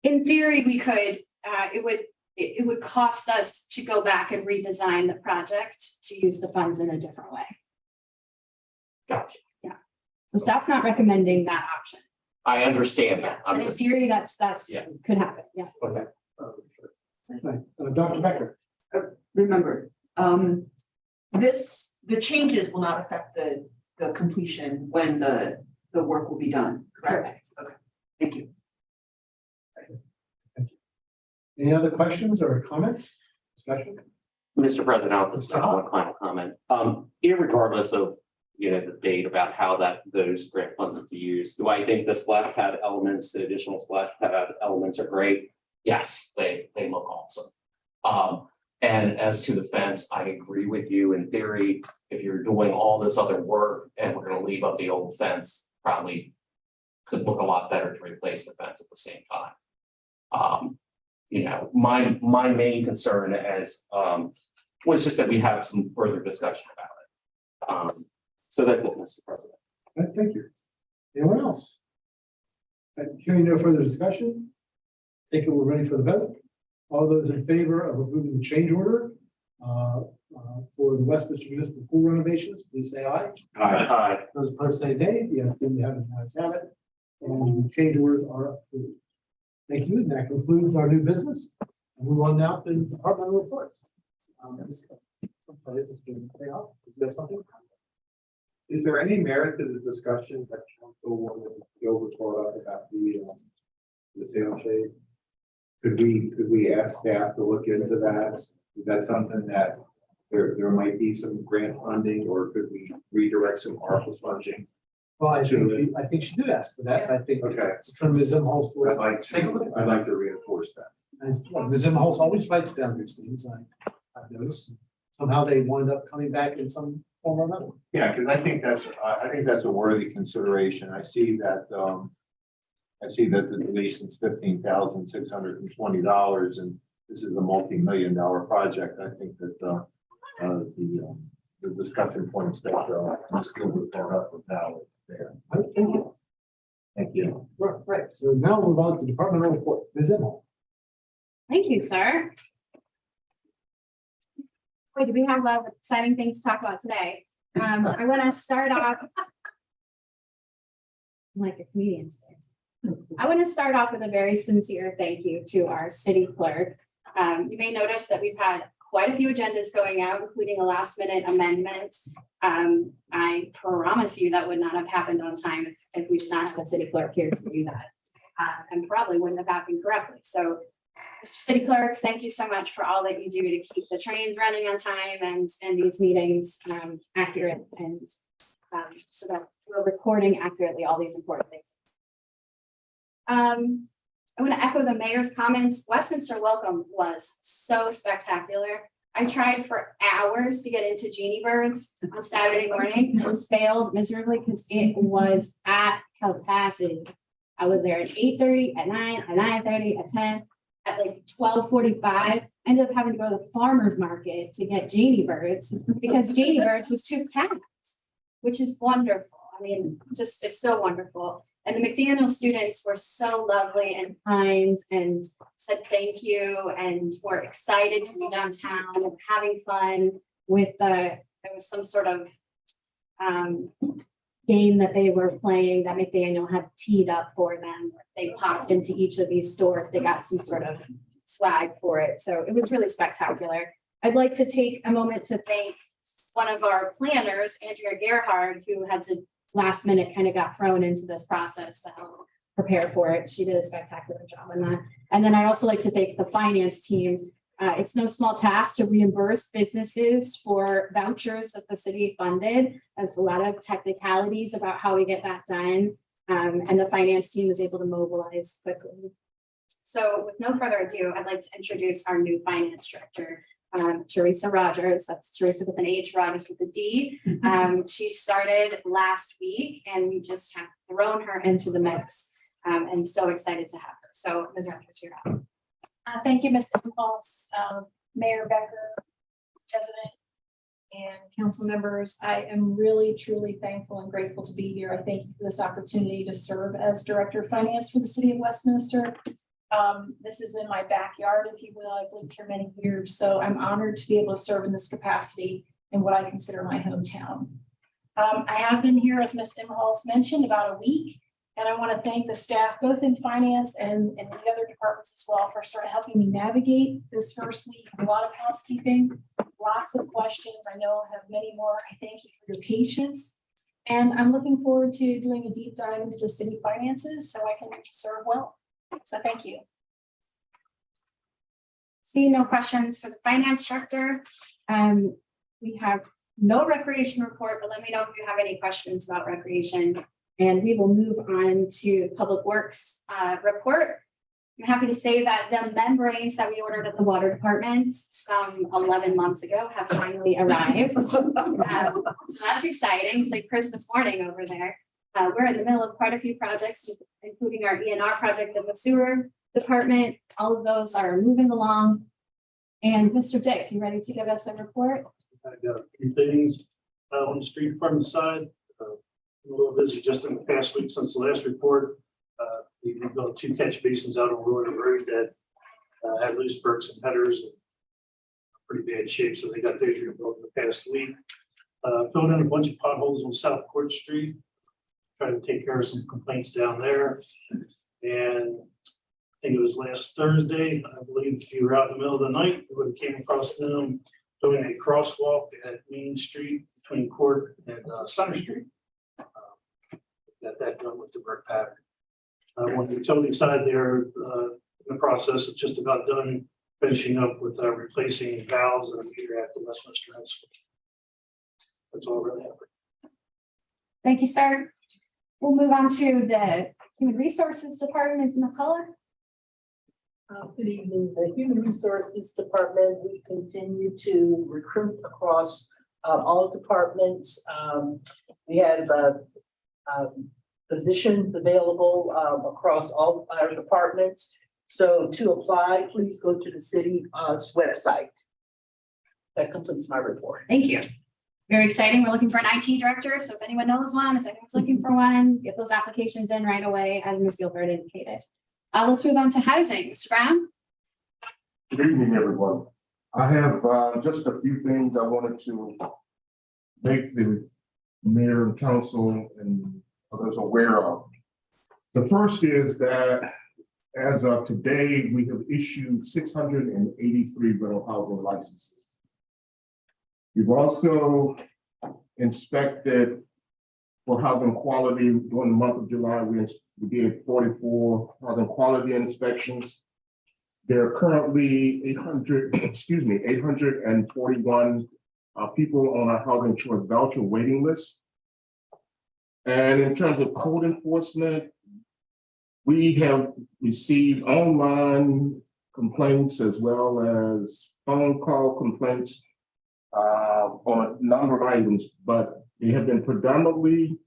in theory, we could, it would cost us to go back and redesign the project to use the funds in a different way. Gotcha. So staff's not recommending that option. I understand Yeah, that. but I'm in just, theory, that's, Yeah. could happen, yeah. okay. Right. Dr. Becker. Remember, the changes will not affect the completion when the work will be done, correct? Okay, thank you. Any other questions or comments? Discussion? Mr. President, I'll just make one final comment. Irregardless of, the debate about how those grant funds are to be used, do I think the splash pad elements, the additional splash pad elements are great? Yes, they look awesome. And as to the fence, I agree with you. In theory, if you're doing all this other work and we're gonna leave up the old fence, probably could look a lot better to replace the fence at the same time. My main concern was just that we have some further discussion about it. So that's it, Mr. President. Right, thank you. Anyone else? Hearing no further discussion, I think we're ready for the vote. All those in favor of approving the change order for the Westminster Municipal Pool renovations, please say aye. Aye. Those opposed say nay. The ayes have it. And the change orders are approved. Thank you. And that concludes our new business. And move on now to departmental reports. I'm sorry, it's been paid off. Is there something? Is there any merit to the discussion that Gilbert brought up about the sail shade? Could we ask staff to look into that? Is that something that there might be some grant funding, or could we redirect some ARPA funding? Well, I think she did ask for that. I think Okay. it's from Ms. Imholz. I'd like to reinforce that. Ms. Imholz always writes down these things. I've noticed. Somehow they wind up coming back in some form or another. Yeah, because I think that's a worthy consideration. I see that the donation's $15,620, and this is a multi-million-dollar project. I think that the discussion points that Ms. Gilbert brought up with now there. Thank you. Thank you. Right. So now we'll move on to departmental report. Ms. Imholz. Thank you, sir. Boy, do we have a lot of exciting things to talk about today. I want to start off like a comedian says. I want to start off with a very sincere thank you to our city clerk. You may notice that we've had quite a few agendas going out, including a last minute amendment. I promise you that would not have happened on time if we did not have a city clerk here to do that. And probably wouldn't have happened correctly. So Mr. City Clerk, thank you so much for all that you do to keep the trains running on time and these meetings accurate and so that we're recording accurately all these important things. I want to echo the mayor's comments. Westminster Welcome was so spectacular. I tried for hours to get into Genie Birds on Saturday morning and failed miserably because it was at capacity. I was there at 8:30, at 9, at 9:30, at 10. At like 12:45, ended up having to go to the farmer's market to get Genie Birds because Genie Birds was too packed, which is wonderful. I mean, just it's so wonderful. And the McDaniel students were so lovely and kind and said thank you and were excited to be downtown and having fun with there was some sort of game that they were playing that McDaniel had teed up for them. They popped into each of these stores. They got some sort of swag for it. So it was really spectacular. I'd like to take a moment to thank one of our planners, Andrea Gerhard, who had to last minute kind of got thrown into this process to help prepare for it. She did a spectacular job on that. And then I'd also like to thank the finance team. It's no small task to reimburse businesses for vouchers that the city funded. There's a lot of technicalities about how we get that done. And the finance team was able to mobilize quickly. So with no further ado, I'd like to introduce our new finance director, Teresa Rogers, that's Teresa with an H, Rogers with a D. She started last week and we just have thrown her into the mix. And so excited to have her. So Ms. Rogers, you're up. Thank you, Ms. Impulse, Mayor Becker, President, and council members. I am really, truly thankful and grateful to be here. I thank you for this opportunity to serve as Director of Finance for the City of Westminster. This is in my backyard, if you will. I've lived here many years, so I'm honored to be able to serve in this capacity in what I consider my hometown. I have been here, as Ms. Imholz mentioned, about a week, and I want to thank the staff, both in finance and the other departments as well, for sort of helping me navigate this first week. A lot of housekeeping, lots of questions. I know I'll have many more. I thank you for your patience, and I'm looking forward to doing a deep dive into the city finances so I can serve well. So thank you. See no questions for the finance director. We have no recreation report, but let me know if you have any questions about recreation. And we will move on to public works report. I'm happy to say that the membranes that we ordered at the water department some 11 months ago have finally arrived. So that's exciting. It's like Christmas morning over there. We're in the middle of quite a few projects, including our ENR project in the sewer department. All of those are moving along. And Mr. Dick, you ready to give us a report? I got a few things on the street department side. A little busy just in the past week since the last report. We built 2 catch basins out on Royal Road that had loose bricks and headers in pretty bad shape, so they got those rebuilt in the past week. Filled in a bunch of potholes on South Court Street. Trying to take care of some complaints down there. And I think it was last Thursday, I believe if you were out in the middle of the night, you would have came across them doing a crosswalk at Main Street between Court and Center Street. Got that done with the brick pattern. On the utility side there, in the process, it's just about done finishing up with replacing valves and a meter at the Westminster High School. That's all really happening. Thank you, sir. We'll move on to the Human Resources Department, Ms. Mccullough. Good evening. The Human Resources Department, we continue to recruit across all departments. We have positions available across all our departments. So to apply, please go to the city's website. That completes my report. Thank you. Very exciting. We're looking for an IT director. So if anyone knows one, if anyone's looking for one, get those applications in right away, as Ms. Gilbert indicated. Let's move on to housing. Mr. Brown. Good evening, everyone. I have just a few things I wanted to make the mayor and council and others aware of. The first is that as of today, we have issued 683 rental housing licenses. We've also inspected for housing quality during the month of July. We did 44 housing quality inspections. There are currently 841 people on our housing choice voucher waiting list. And in terms of code enforcement, we have received online complaints as well as phone call complaints on a number of items, but they have been predominantly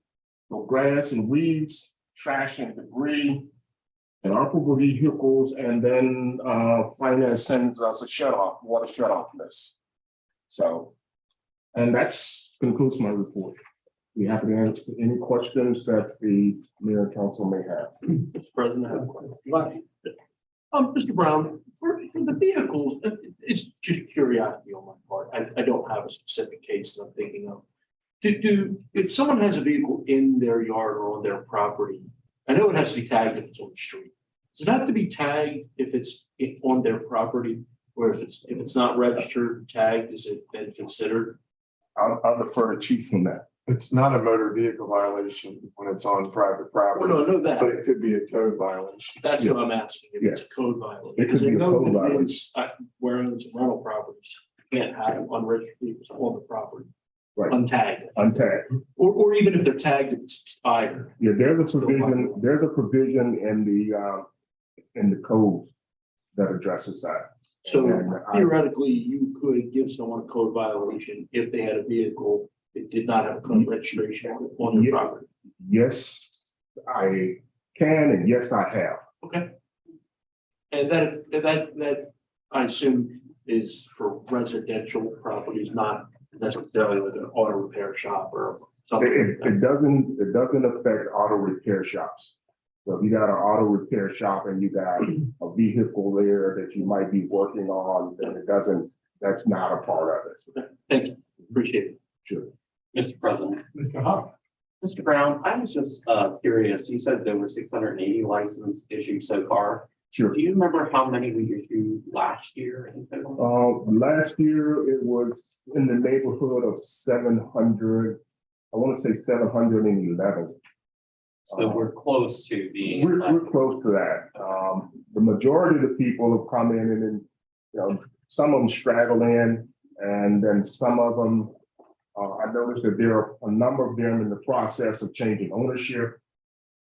for grass and weeds, trash and debris, inoperable vehicles, and then finance sends us a water shut-off list. So, and that's concludes my report. We have to answer any questions that the mayor and council may have. Mr. President, I have a question. Mr. Brown, for the vehicles, it's just curiosity on my part. I don't have a specific case that I'm thinking of. If someone has a vehicle in their yard or on their property, I know it has to be tagged if it's on the street. Does it have to be tagged if it's on their property, or if it's not registered, tagged, is it then considered? I'll defer to Chief on that. It's not a motor vehicle violation when it's on private property. Well, no, I know that. But it could be a code violation. That's what I'm asking, if it's a code violation. It could Because I be a know code that violation. it's, where it's rental properties, you can't have unregistered vehicles on the property. Right. Untagged. Untagged. Or even if they're tagged, if it's expired. Yeah, there's a provision in the code that addresses that. So And I- theoretically, you could give someone a code violation if they had a vehicle that did not have a current registration on their property. Yes, I can, and yes, I have. Okay. And that I assume is for residential properties, not necessarily like an auto repair shop or something. It doesn't affect auto repair shops. So if you got an auto repair shop and you got a vehicle there that you might be working on, then that's not a part of it. Okay, thank you, appreciate it. Sure. Mr. President. Mr. Hop. Mr. Brown, I was just curious, you said there were 680 licenses issued so far. Sure. Do you remember how many we issued last year? Last year it was in the neighborhood of 700, I want to say 711. So we're close to being. We're close to that. The majority of the people have come in and then, you know, some of them straggle in, and then some of them, I noticed that there are a number of them in the process of changing ownership.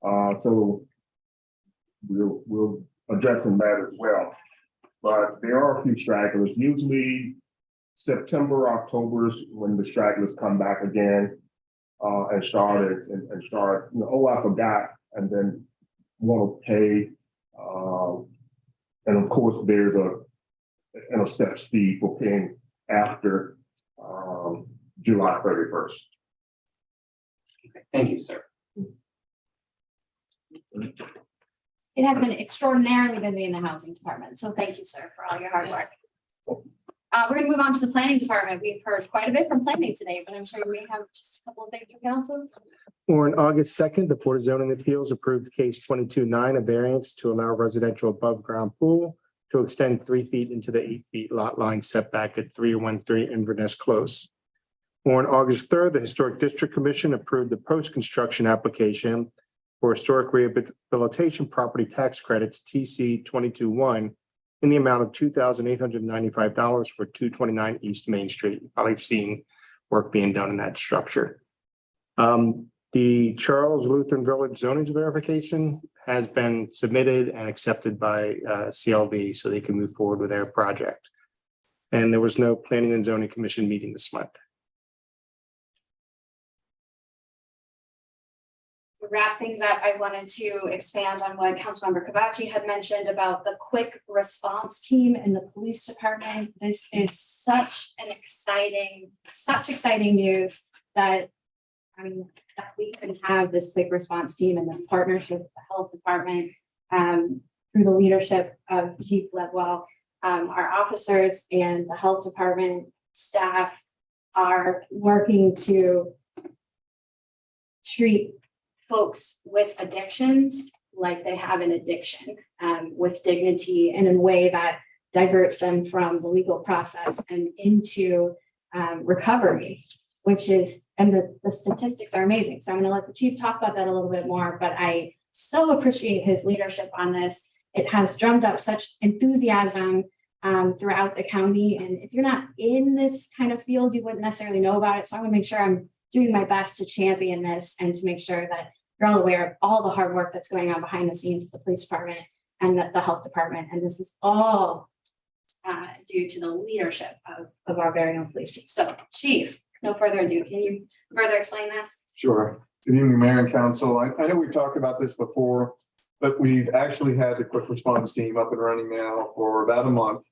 So we'll address that as well. But there are a few stragglers. Usually September, October is when the stragglers come back again. And start, you know, oh, I forgot, and then want to pay. And of course, there's a steps fee for paying after July 31st. Thank you, sir. It has been extraordinarily busy in the housing department, so thank you, sir, for all your hard work. We're gonna move on to the planning department. We've heard quite a bit from planning today, but I'm sure you may have just a couple of things from council. On August 2nd, the Board of Zoning Appeals approved case 22-9, a variance to allow residential above-ground pool to extend 3 feet into the 8 feet lot line setback at 313 Inverness Close. On August 3rd, the Historic District Commission approved the post-construction application for historic rehabilitation property tax credits, TC 22-1, in the amount of $2,895 for 229 East Main Street. You've probably seen work being done in that structure. The Charles Lutheran Village zoning verification has been submitted and accepted by CLB so they can move forward with their project. And there was no Planning and Zoning Commission meeting this month. To wrap things up, I wanted to expand on what Councilmember Kavachi had mentioned about the quick response team in the police department. This is such exciting news that, I mean, that we can have this quick response team and this partnership with the health department through the leadership of Chief Ledwell. Our officers and the health department staff are working to treat folks with addictions like they have an addiction, with dignity and in a way that diverts them from the legal process and into recovery, which is, and the statistics are amazing. So I'm going to let the chief talk about that a little bit more, but I so appreciate his leadership on this. It has drummed up such enthusiasm throughout the county. And if you're not in this kind of field, you wouldn't necessarily know about it. So I want to make sure I'm doing my best to champion this and to make sure that you're all aware of all the hard work that's going on behind the scenes of the police department and the health department. And this is all due to the leadership of our very own police chief. So Chief, no further ado, can you further explain this? Sure. Good evening, Mayor and Council. I know we've talked about this before, but we've actually had the quick response team up and running now for about a month.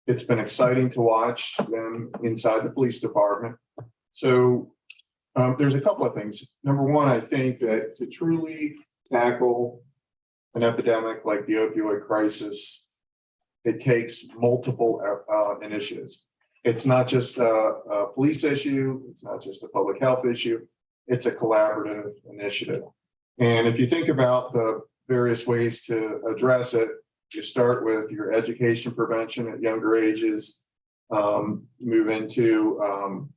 It's been exciting to watch them inside the police department. So there's a couple of things. Number one, I think that to truly tackle an epidemic like the opioid crisis, it takes multiple initiatives. It's not just a police issue. It's not just a public health issue. It's a collaborative initiative. And if you think about the various ways to address it, you start with your education prevention at younger ages, move into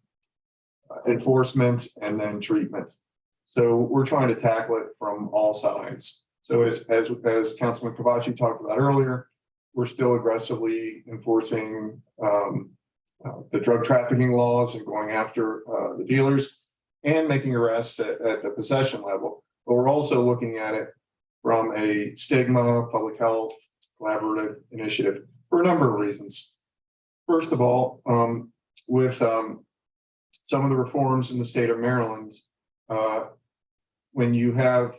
enforcement and then treatment. So we're trying to tackle it from all sides. So as Councilman Kavachi talked about earlier, we're still aggressively enforcing the drug trafficking laws and going after the dealers and making arrests at the possession level. But we're also looking at it from a stigma, public health, collaborative initiative. for a number of reasons. First of all, with some of the reforms in the state of Maryland, when you have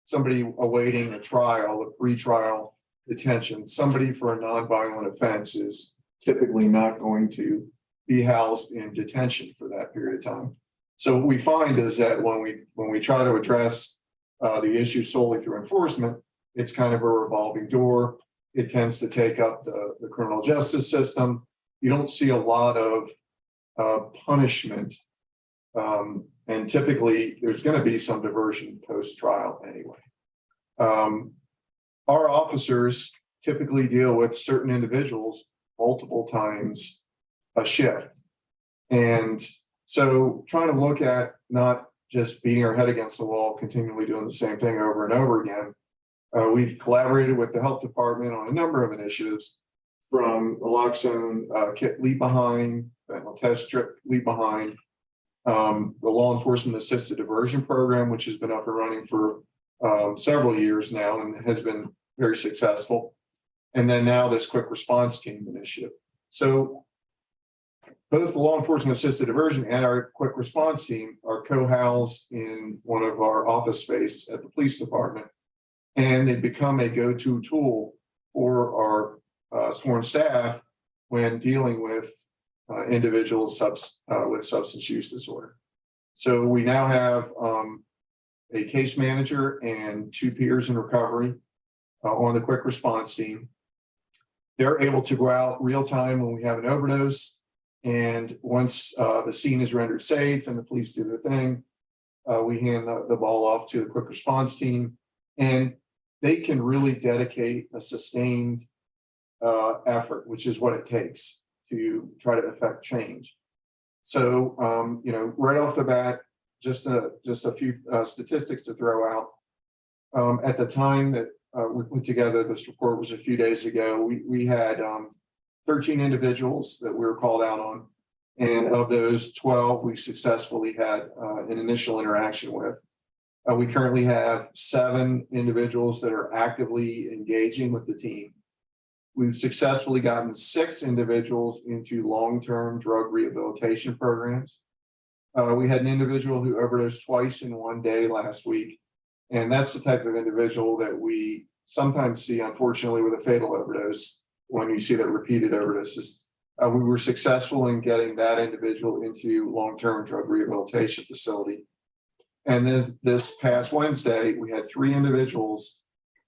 somebody awaiting a trial, a pretrial detention, somebody for a nonviolent offense is typically not going to be housed in detention for that period of time. So what we find is that when we try to address the issue solely through enforcement, it's kind of a revolving door. It tends to take up the criminal justice system. You don't see a lot of punishment. And typically there's going to be some diversion post-trial anyway. Our officers typically deal with certain individuals multiple times a shift. And so trying to look at not just beating our head against the wall, continually doing the same thing over and over again. We've collaborated with the health department on a number of initiatives, from naloxone kit leave behind, fentanyl test strip leave behind, the law enforcement assisted diversion program, which has been up and running for several years now and has been very successful. And then now this quick response team initiative. So both the law enforcement assisted diversion and our quick response team are co-housed in one of our office space at the police department. And they've become a go-to tool for our sworn staff when dealing with individuals with substance use disorder. So we now have a case manager and 2 peers in recovery on the quick response team. They're able to go out real time when we have an overdose. And once the scene is rendered safe and the police do their thing, we hand the ball off to the quick response team. And they can really dedicate a sustained effort, which is what it takes to try to affect change. So, right off the bat, just a few statistics to throw out. At the time that we put together this report, was a few days ago, we had 13 individuals that we were called out on. And of those, 12 we successfully had an initial interaction with. We currently have 7 individuals that are actively engaging with the team. We've successfully gotten 6 individuals into long-term drug rehabilitation programs. We had an individual who overdosed twice in one day last week. And that's the type of individual that we sometimes see, unfortunately, with a fatal overdose, when you see that repeated overdoses. We were successful in getting that individual into long-term drug rehabilitation facility. And then this past Wednesday, we had 3 individuals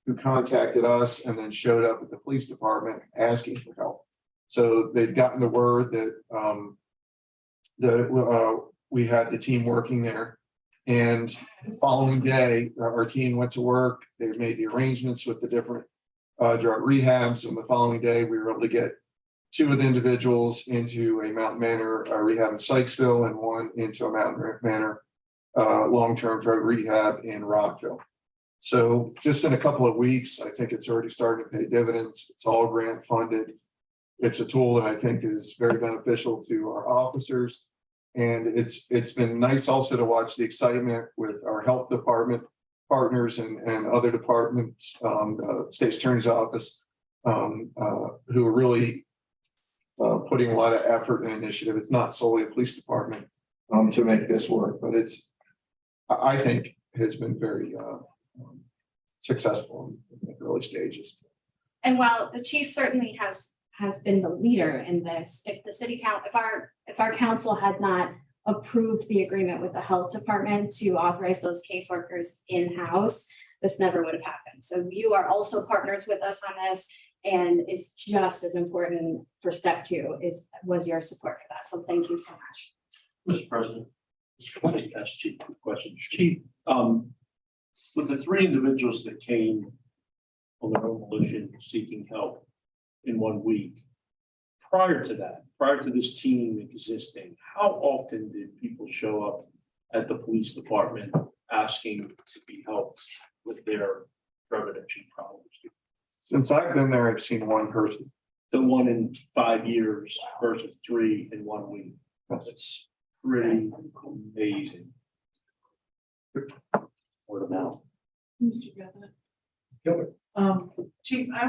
who contacted us and then showed up at the police department asking for help. So they'd gotten the word that we had the team working there. And the following day, our team went to work. They made the arrangements with the different drug rehabs. And the following day, we were able to get 2 of the individuals into a Mountain Manor rehab in Sykesville and 1 into a Mountain Manor long-term drug rehab in Rockville. So just in a couple of weeks, I think it's already starting to pay dividends. It's all grant funded. It's a tool that I think is very beneficial to our officers. And it's been nice also to watch the excitement with our health department partners and other departments, State's Attorney's Office, who are really putting a lot of effort and initiative. It's not solely the police department to make this work, but I think has been very successful in the early stages. And while the chief certainly has been the leader in this, if the city if our council had not approved the agreement with the health department to authorize those caseworkers in-house, this never would have happened. So you are also partners with us on this, and it's just as important for step 2 was your support for that. So thank you so much. Mr. President, can I ask Chief a quick question? Chief, with the 3 individuals that came on their own volition seeking help in 1 week, prior to this team existing, how often did people show up at the police department asking to be helped with their drug addiction problems? Since I've been there, I've seen 1 person. The 1 in 5 years versus 3 in 1 week. That's pretty amazing. Word of mouth. Mr. President. Chief, I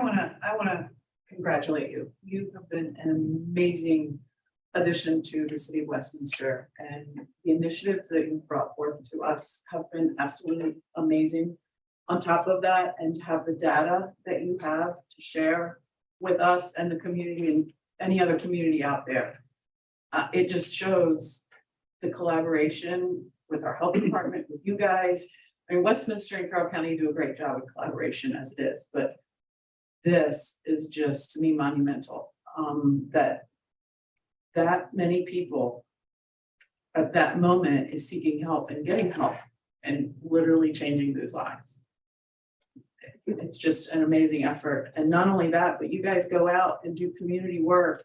wanna congratulate you. You have been an amazing addition to the city of Westminster, and the initiatives that you brought forth to us have been absolutely amazing. On top of that, and to have the data that you have to share with us and the community and any other community out there. It just shows the collaboration with our health department, with you guys. I mean, Westminster and Carroll County do a great job with collaboration as it is, but this is just, to me, monumental, that many people at that moment is seeking help and getting help and literally changing those lives. It's just an amazing effort. And not only that, but you guys go out and do community work.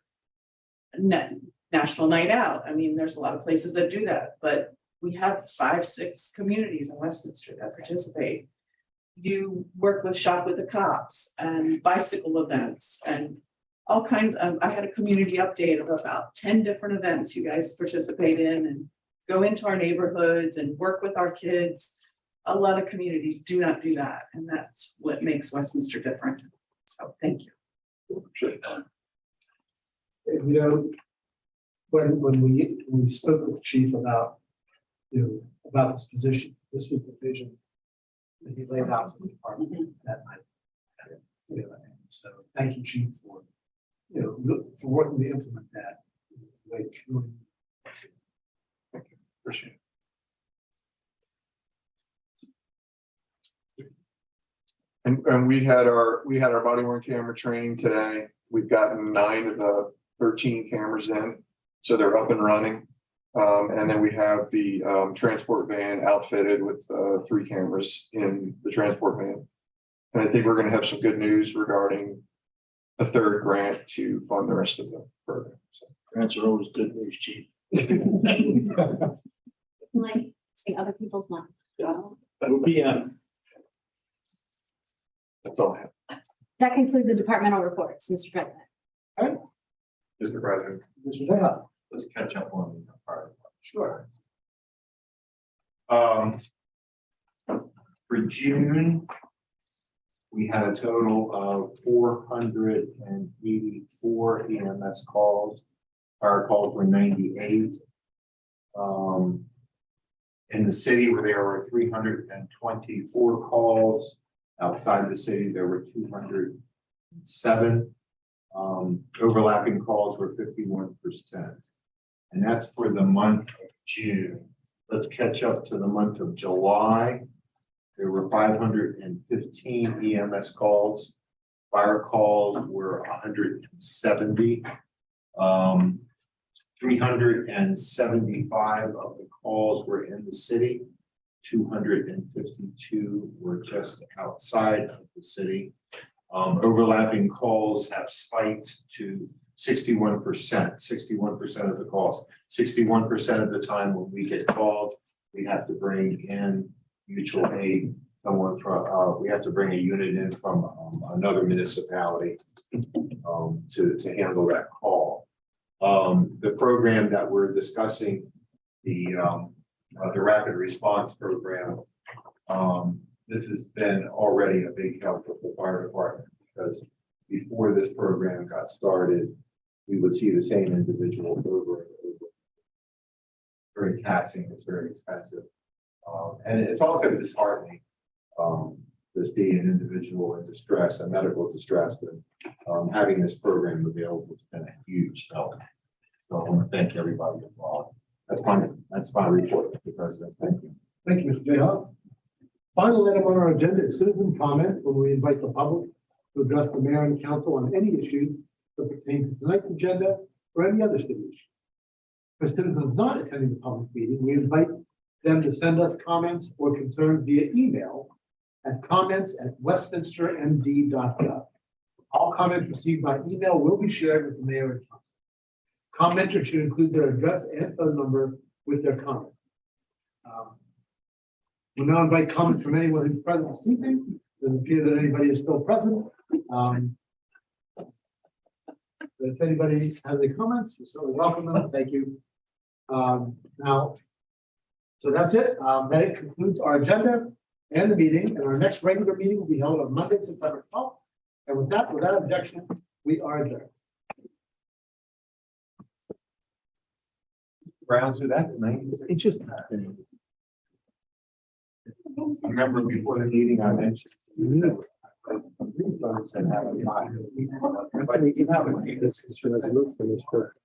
National Night Out. I mean, there's a lot of places that do that, but we have 5, 6 communities in Westminster that participate. You work with Shop with the Cops and bicycle events and all kinds of, I had a community update of about 10 different events you guys participate in and go into our neighborhoods and work with our kids. A lot of communities do not do that, and that's what makes Westminster different. So thank you. You know, when we spoke with the chief about, about this position, this was the vision that he laid out for the department that night. And so thank you, chief, for, for working to implement that. Thank you. Appreciate it. And we had our body worn camera training today. We've gotten 9 of the 13 cameras in, so they're up and running. And then we have the transport van outfitted with 3 cameras in the transport van. And I think we're going to have some good news regarding a 3rd grant to fund the rest of the program. So. Grants are always good news, chief. Like, see other people's minds. That would be, That's all I have. That concludes the departmental reports, Mr. President. Mr. President, Mr. Dale. let's catch up on the part. Sure. For June, we had a total of 484 EMS calls. Fire calls were 98. In the city, where there were 324 calls. Outside the city, there were 207. Overlapping calls were 51%. And that's for the month of June. Let's catch up to the month of July. There were 515 EMS calls. Fire calls were 170. 375 of the calls were in the city. 252 were just outside of the city. Overlapping calls have spiked to 61%, 61% of the calls. 61% of the time when we get called, we have to bring in mutual aid, someone from, we have to bring a unit in from another municipality to handle that call. The program that we're discussing, the rapid response program, this has been already a big help with the fire department, because before this program got started, we would see the same individual over and over. Very taxing, it's very expensive. And it's also disheartening to see an individual in distress, a medical distress, and having this program available has been a huge help. So I want to thank everybody involved. That's my report, Mr. President. Thank you. Thank you, Mr. Dale. Final item on our agenda is citizen comment, when we invite the public to address the mayor and council on any issue that pertains to tonight's agenda or any other city issue. For citizens not attending the public meeting, we invite them to send us comments or concerns via email at comments@westminstermd.gov. All comments received by email will be shared with the mayor and council. Commenters should include their address and phone number with their comment. We'll now invite comments from anyone who's present this evening. Doesn't appear that anybody is still present. But if anybody has any comments, we certainly welcome them. Thank you. Now, so that's it. That concludes our agenda and the meeting. And our next regular meeting will be held on Monday, September 12th. And with that, without objection, We are adjourned. Brown, so that's nice. It just. I remember before the meeting, I mentioned. I think we can have a- this is- should I look for this first?